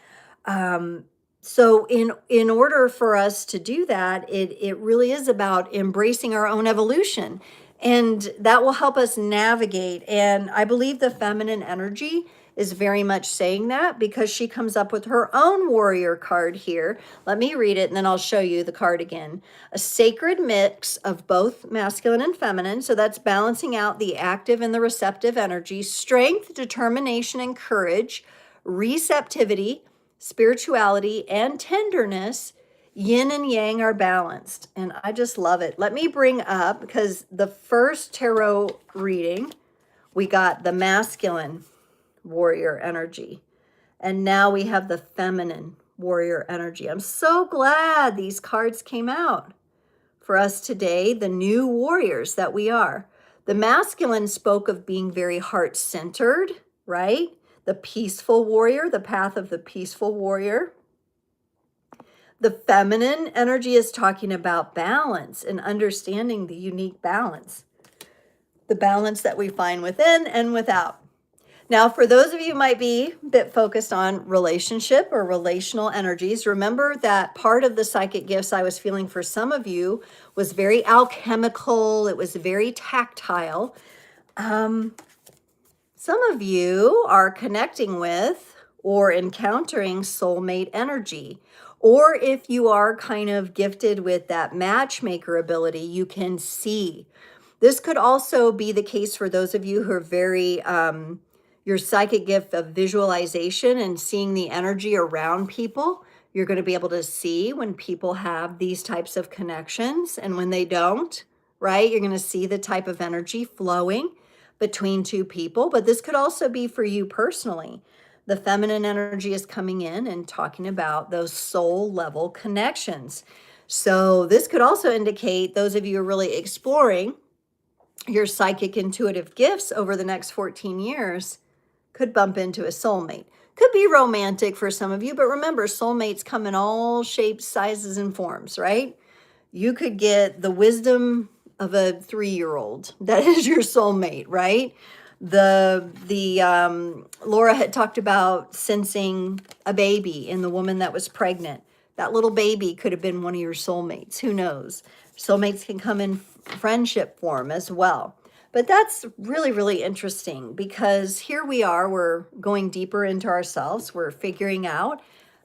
So in order for us to do that, it really is about embracing our own evolution. And that will help us navigate. And I believe the feminine energy is very much saying that because she comes up with her own warrior card here. Let me read it and then I'll show you the card again. A sacred mix of both masculine and feminine. So that's balancing out the active and the receptive energy, strength, determination, and courage, receptivity, spirituality, and tenderness. Yin and yang are balanced. And I just love it. Let me bring up, because the first tarot reading, we got the masculine warrior energy. And now we have the feminine warrior energy. I'm so glad these cards came out for us today, the new warriors that we are. The masculine spoke of being very heart-centered, right? The peaceful warrior, the path of the peaceful warrior. The feminine energy is talking about balance and understanding the unique balance, the balance that we find within and without. Now, for those of you who might be a bit focused on relationship or relational energies, remember that part of the psychic gifts I was feeling for some of you was very alchemical. It was very tactile. Some of you are connecting with or encountering soulmate energy. Or if you are kind of gifted with that matchmaker ability, you can see. This could also be the case for those of you who are very... your psychic gift of visualization and seeing the energy around people. You're going to be able to see when people have these types of connections and when they don't, right? You're going to see the type of energy flowing between two people. But this could also be for you personally. The feminine energy is coming in and talking about those soul level connections. So this could also indicate those of you who are really exploring your psychic intuitive gifts over the next 14 years could bump into a soulmate. Could be romantic for some of you, but remember, soulmates come in all shapes, sizes, and forms, right? You could get the wisdom of a 3-year-old. That is your soulmate, right? Laura had talked about sensing a baby in the woman that was pregnant. That little baby could have been one of your soulmates. Who knows? Soulmates can come in friendship form as well. But that's really, really interesting because here we are, we're going deeper into ourselves. We're figuring out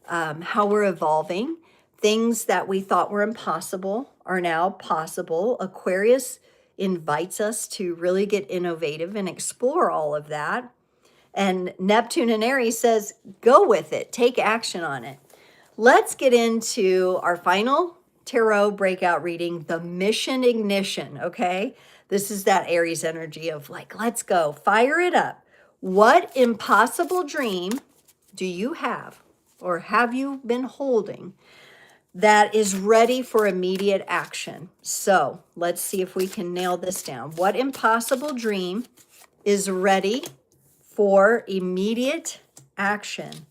how we're evolving. Things that we thought were impossible are now possible. Aquarius invites us to really get innovative and explore all of that. And Neptune and Aries says, go with it, take action on it. Let's get into our final tarot breakout reading, the mission ignition, okay? This is that Aries energy of like, let's go, fire it up. What impossible dream do you have or have you been holding that is ready for immediate action? So let's see if we can nail this down. What impossible dream is ready for immediate action?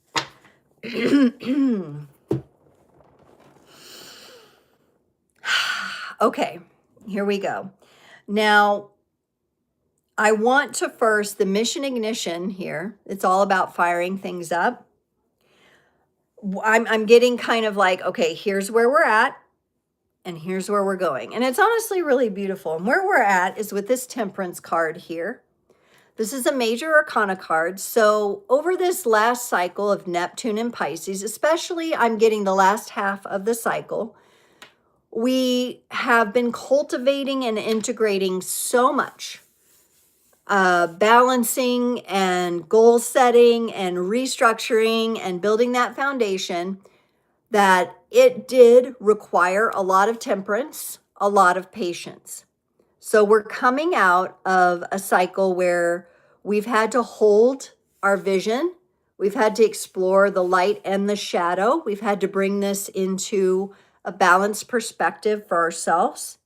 Okay, here we go. Now, I want to first, the mission ignition here, it's all about firing things up. I'm getting kind of like, okay, here's where we're at and here's where we're going. And it's honestly really beautiful. And where we're at is with this Temperance card here. This is a major arcana card. So over this last cycle of Neptune and Pisces, especially I'm getting the last half of the cycle, we have been cultivating and integrating so much, balancing and goal setting and restructuring and building that foundation, that it did require a lot of temperance, a lot of patience. So we're coming out of a cycle where we've had to hold our vision. We've had to explore the light and the shadow. We've had to bring this into a balanced perspective for ourselves.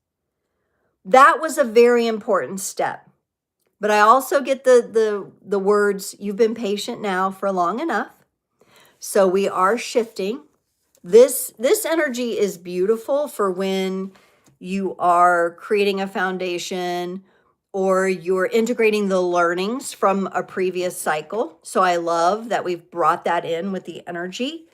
That was a very important step. But I also get the words, you've been patient now for long enough. So we are shifting. This energy is beautiful for when you are creating a foundation or you're integrating the learnings from a previous cycle. So I love that we've brought that in with the energy.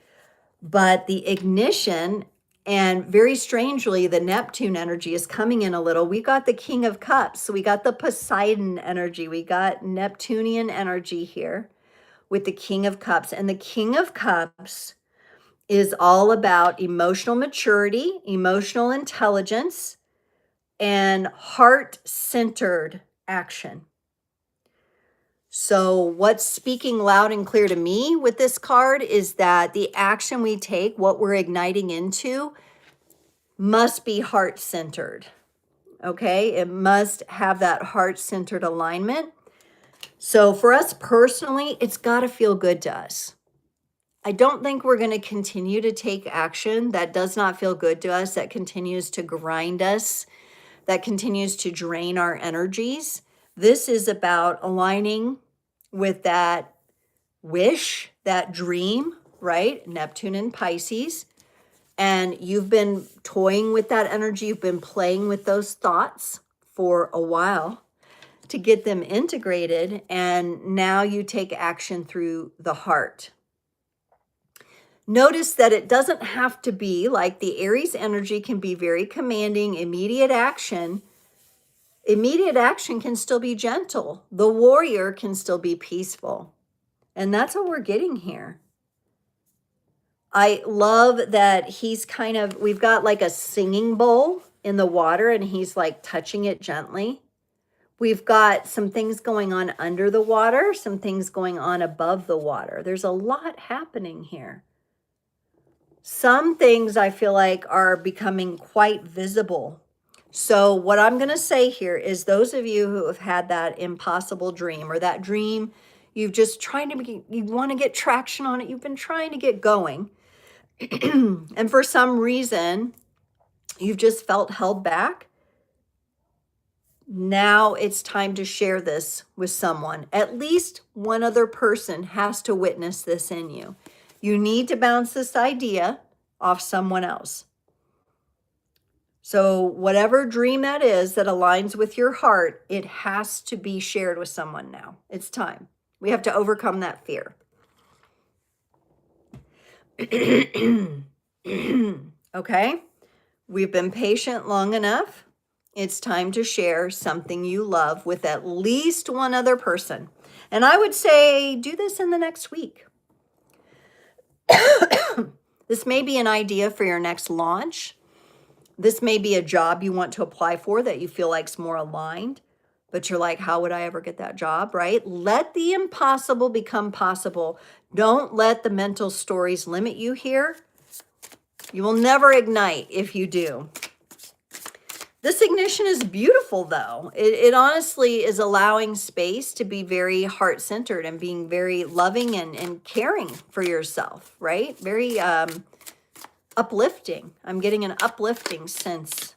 But the ignition, and very strangely, the Neptune energy is coming in a little. We got the King of Cups. So we got the Poseidon energy. We got Neptunian energy here with the King of Cups. And the King of Cups is all about emotional maturity, emotional intelligence, and heart-centered action. So what's speaking loud and clear to me with this card is that the action we take, what we're igniting into, must be heart-centered. Okay? It must have that heart-centered alignment. So for us personally, it's got to feel good to us. I don't think we're going to continue to take action that does not feel good to us, that continues to grind us, that continues to drain our energies. This is about aligning with that wish, that dream, right? Neptune and Pisces. And you've been toying with that energy. You've been playing with those thoughts for a while to get them integrated. And now you take action through the heart. Notice that it doesn't have to be like the Aries energy can be very commanding, immediate action. Immediate action can still be gentle. The warrior can still be peaceful. And that's what we're getting here. I love that he's kind of, we've got like a singing bowl in the water and he's like touching it gently. We've got some things going on under the water, some things going on above the water. There's a lot happening here. Some things I feel like are becoming quite visible. So what I'm going to say here is those of you who have had that impossible dream or that dream, you've just trying to, you want to get traction on it. You've been trying to get going. And for some reason, you've just felt held back. Now it's time to share this with someone. At least one other person has to witness this in you. You need to bounce this idea off someone else. So whatever dream that is that aligns with your heart, it has to be shared with someone now. It's time. We have to overcome that fear. Okay? We've been patient long enough. It's time to share something you love with at least one other person. And I would say do this in the next week. This may be an idea for your next launch. This may be a job you want to apply for that you feel like is more aligned, but you're like, how would I ever get that job, right? Let the impossible become possible. Don't let the mental stories limit you here. You will never ignite if you do. This ignition is beautiful, though. It honestly is allowing space to be very heart-centered and being very loving and caring for yourself, right? Very uplifting. I'm getting an uplifting sense.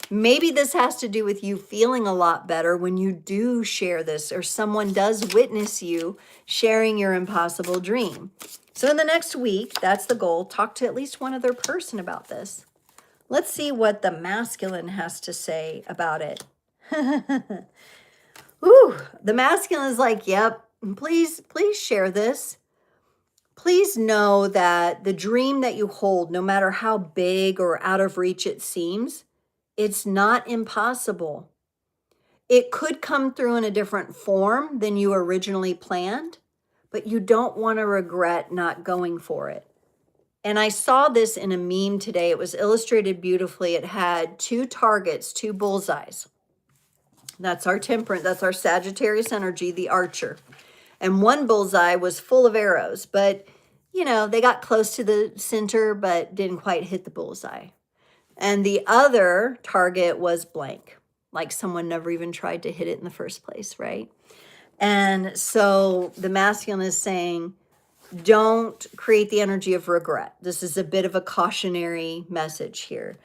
Maybe this has to do with you feeling a lot better when you do share this or someone does witness you sharing your impossible dream. So in the next week, that's the goal. Talk to at least one other person about this. Let's see what the masculine has to say about it. Ooh, the masculine is like, yep, please share this. Please know that the dream that you hold, no matter how big or out of reach it seems, it's not impossible. It could come through in a different form than you originally planned, but you don't want to regret not going for it. And I saw this in a meme today. It was illustrated beautifully. It had two targets, two bullseyes. That's our temperament. That's our Sagittarius energy, the archer. And one bullseye was full of arrows, but, you know, they got close to the center, but didn't quite hit the bullseye. And the other target was blank, like someone never even tried to hit it in the first place, right? And so the masculine is saying, don't create the energy of regret. This is a bit of a cautionary message here.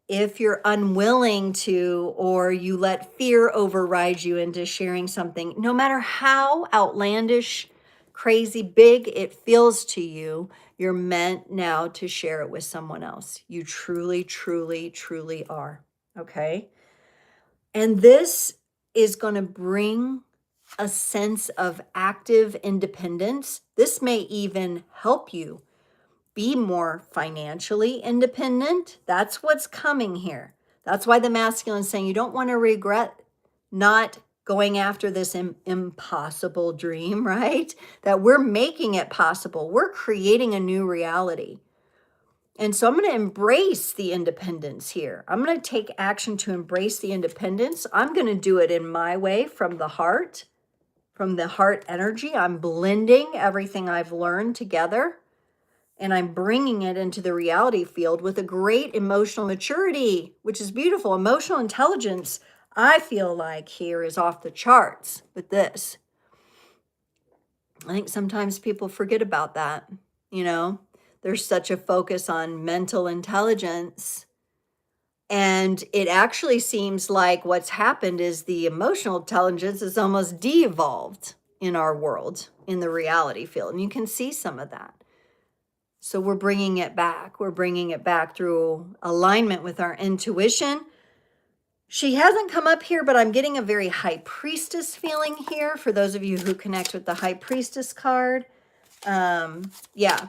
If you're unwilling to, or you let fear override you into sharing something, no matter how outlandish, crazy, big it feels to you, you're meant now to share it with someone else. You truly, truly, truly are. Okay. And this is going to bring a sense of active independence. This may even help you be more financially independent. That's what's coming here. That's why the masculine is saying you don't want to regret not going after this impossible dream, right? That we're making it possible. We're creating a new reality. And so I'm going to embrace the independence here. I'm going to take action to embrace the independence. I'm going to do it in my way from the heart energy. I'm blending everything I've learned together, and I'm bringing it into the reality field with a great emotional maturity, which is beautiful. Emotional intelligence, I feel like here is off the charts with this. I think sometimes people forget about that, you know. There's such a focus on mental intelligence, and it actually seems like what's happened is the emotional intelligence is almost de-evolved in our world, in the reality field. And you can see some of that. So we're bringing it back. We're bringing it back through alignment with our intuition. She hasn't come up here, but I'm getting a very high priestess feeling here for those of you who connect with the high priestess card. Yeah,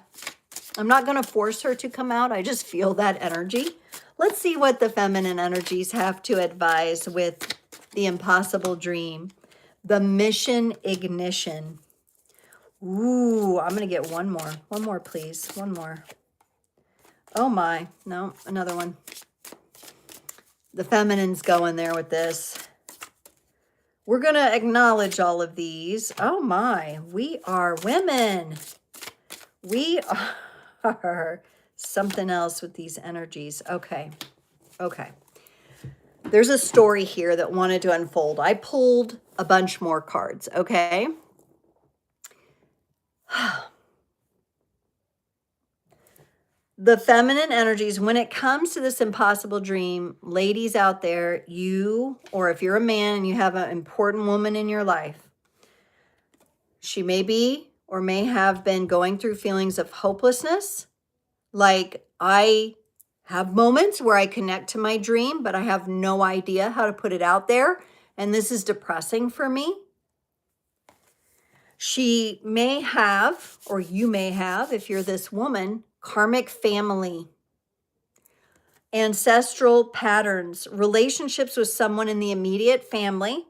I'm not going to force her to come out. I just feel that energy. Let's see what the feminine energies have to advise with the impossible dream. The mission ignition. Ooh, I'm going to get one more. One more, please. One more. Oh my. No, another one. The feminine's going there with this. We're going to acknowledge all of these. Oh my. We are women. We are something else with these energies. Okay. Okay. There's a story here that wanted to unfold. I pulled a bunch more cards. Okay. The feminine energies, when it comes to this impossible dream, ladies out there, you, or if you're a man and you have an important woman in your life, she may be or may have been going through feelings of hopelessness. Like, I have moments where I connect to my dream, but I have no idea how to put it out there. And this is depressing for me. She may have, or you may have, if you're this woman, karmic family, ancestral patterns, relationships with someone in the immediate family,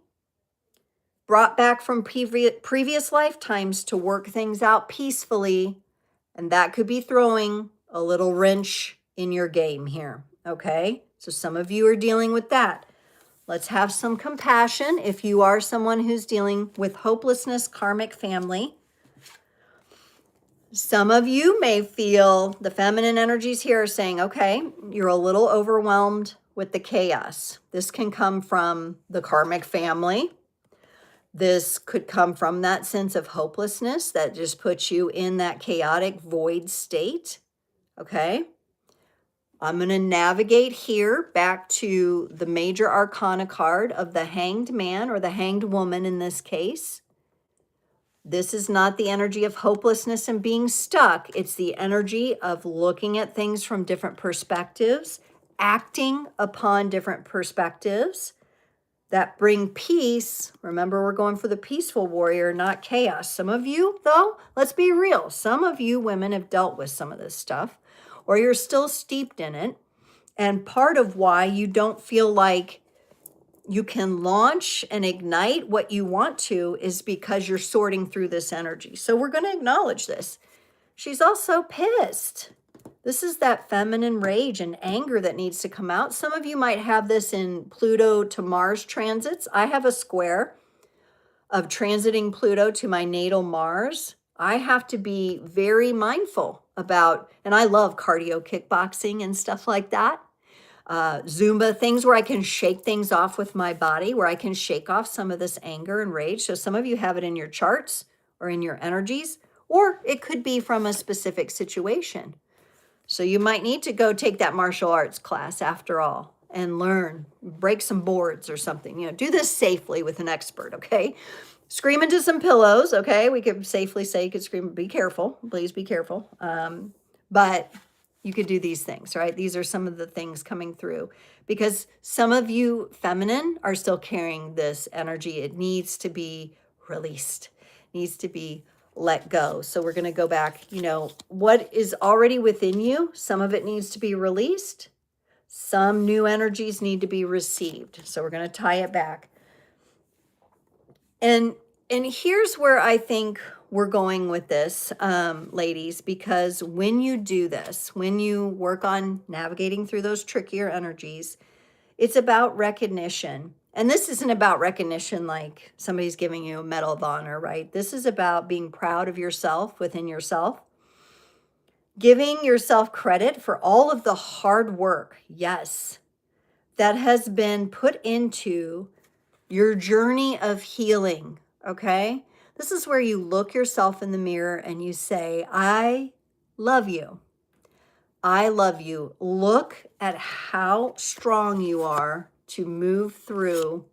brought back from previous lifetimes to work things out peacefully. And that could be throwing a little wrench in your game here. Okay. So some of you are dealing with that. Let's have some compassion if you are someone who's dealing with hopelessness, karmic family. Some of you may feel the feminine energies here are saying, okay, you're a little overwhelmed with the chaos. This can come from the karmic family. This could come from that sense of hopelessness that just puts you in that chaotic void state. Okay. I'm going to navigate here back to the major arcana card of the hanged man or the hanged woman in this case. This is not the energy of hopelessness and being stuck. It's the energy of looking at things from different perspectives, acting upon different perspectives that bring peace. Remember, we're going for the peaceful warrior, not chaos. Some of you, though, let's be real. Some of you women have dealt with some of this stuff, or you're still steeped in it. And part of why you don't feel like you can launch and ignite what you want to is because you're sorting through this energy. So we're going to acknowledge this. She's also pissed. This is that feminine rage and anger that needs to come out. Some of you might have this in Pluto to Mars transits. I have a square of transiting Pluto to my natal Mars. I have to be very mindful about, and I love cardio kickboxing and stuff like that. Zumba, things where I can shake things off with my body, where I can shake off some of this anger and rage. So some of you have it in your charts or in your energies, or it could be from a specific situation. So you might need to go take that martial arts class after all and learn, break some boards or something. Do this safely with an expert, okay? Scream into some pillows, okay? We could safely say you could scream, be careful, please be careful. But you could do these things, right? These are some of the things coming through because some of you feminine are still carrying this energy. It needs to be released, needs to be let go. So we're going to go back, what is already within you, some of it needs to be released. Some new energies need to be received. So we're going to tie it back. And here's where I think we're going with this, ladies, because when you do this, when you work on navigating through those trickier energies, it's about recognition. And this isn't about recognition like somebody's giving you a Medal of Honor, right? This is about being proud of yourself within yourself, giving yourself credit for all of the hard work, yes, that has been put into your journey of healing, okay? This is where you look yourself in the mirror and you say, I love you. I love you. Look at how strong you are to move through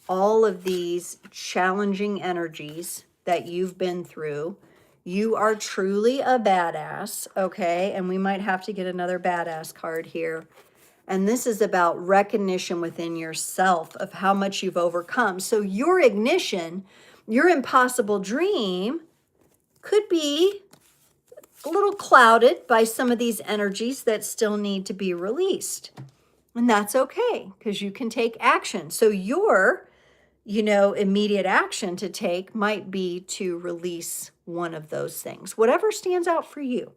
all of these challenging energies that you've been through. You are truly a badass, okay? And we might have to get another badass card here. And this is about recognition within yourself of how much you've overcome. So your ignition, your impossible dream could be a little clouded by some of these energies that still need to be released. And that's okay, because you can take action. So your, immediate action to take might be to release one of those things, whatever stands out for you.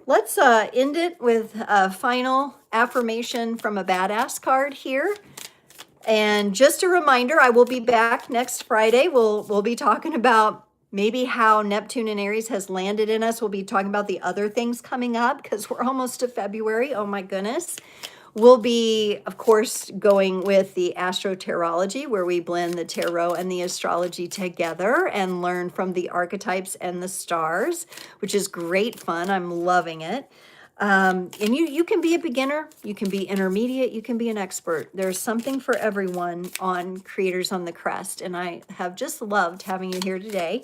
Let's end it with a final affirmation from a badass card here. And just a reminder, I will be back next Friday. We'll be talking about maybe how Neptune and Aries has landed in us. We'll be talking about the other things coming up because we're almost to February. Oh my goodness. We'll be, of course, going with the Astrotarology, where we blend the tarot and the astrology together and learn from the archetypes and the stars, which is great fun. I'm loving it. And you can be a beginner, you can be intermediate, you can be an expert. There's something for everyone on Creators on the Crest, and I have just loved having you here today.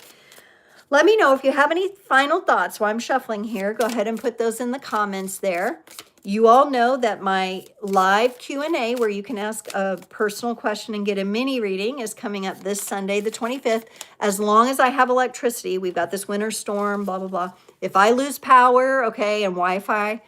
Let me know if you have any final thoughts while I'm shuffling here. Go ahead and put those in the comments there. You all know that my live Q&A, where you can ask a personal question and get a mini reading, is coming up this Sunday, the 25th. As long as I have electricity, we've got this winter storm, blah, blah, blah. If I lose power, okay, and Wi-Fi,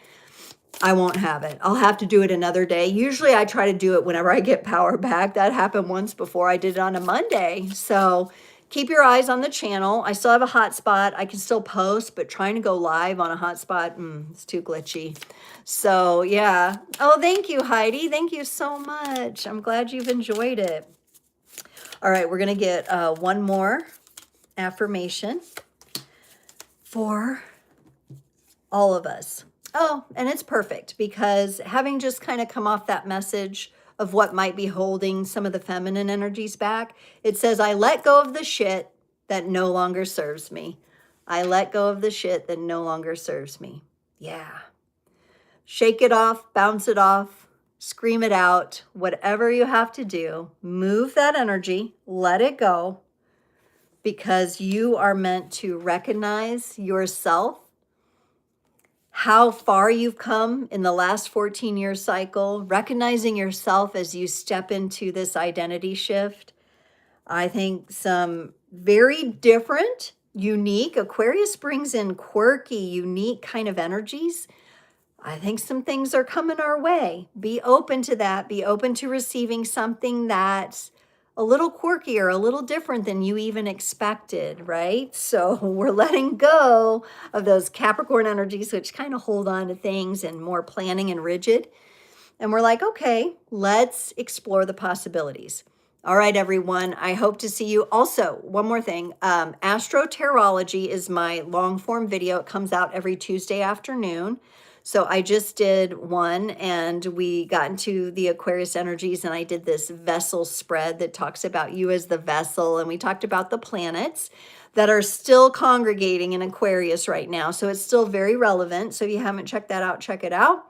I won't have it. I'll have to do it another day. Usually I try to do it whenever I get power back. That happened once before. I did it on a Monday. So keep your eyes on the channel. I still have a hotspot. I can still post, but trying to go live on a hotspot, it's too glitchy. So yeah. Oh, thank you, Heidi. Thank you so much. I'm glad you've enjoyed it. All right, we're going to get one more affirmation for all of us. Oh, and it's perfect because having just kind of come off that message of what might be holding some of the feminine energies back, it says, I let go of the shit that no longer serves me. I let go of the shit that no longer serves me. Yeah. Shake it off, bounce it off, scream it out, whatever you have to do. Move that energy, let it go, because you are meant to recognize yourself, how far you've come in the last 14-year cycle, recognizing yourself as you step into this identity shift. I think some very different, unique, Aquarius brings in quirky, unique kind of energies. I think some things are coming our way. Be open to that. Be open to receiving something that's a little quirky or a little different than you even expected, right? So we're letting go of those Capricorn energies, which kind of hold on to things and more planning and rigid. And we're like, okay, let's explore the possibilities. All right, everyone, I hope to see you. Also, one more thing, Astrotarology is my long form video. It comes out every Tuesday afternoon. So I just did one, and we got into the Aquarius energies, and I did this vessel spread that talks about you as the vessel. And we talked about the planets that are still congregating in Aquarius right now. So it's still very relevant. So if you haven't checked that out, check it out.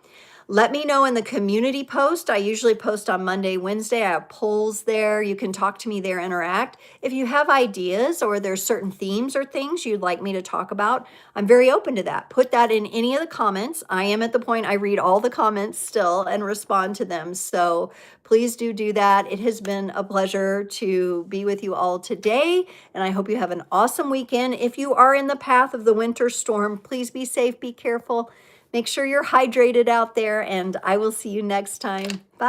Let me know in the community post. I usually post on Monday, Wednesday. I have polls there. You can talk to me there, interact. If you have ideas or there's certain themes or things you'd like me to talk about, I'm very open to that. Put that in any of the comments. I am at the point I read all the comments still and respond to them. So please do that. It has been a pleasure to be with you all today, and I hope you have an awesome weekend. If you are in the path of the winter storm, please be safe, be careful. Make sure you're hydrated out there, and I will see you next time. Bye.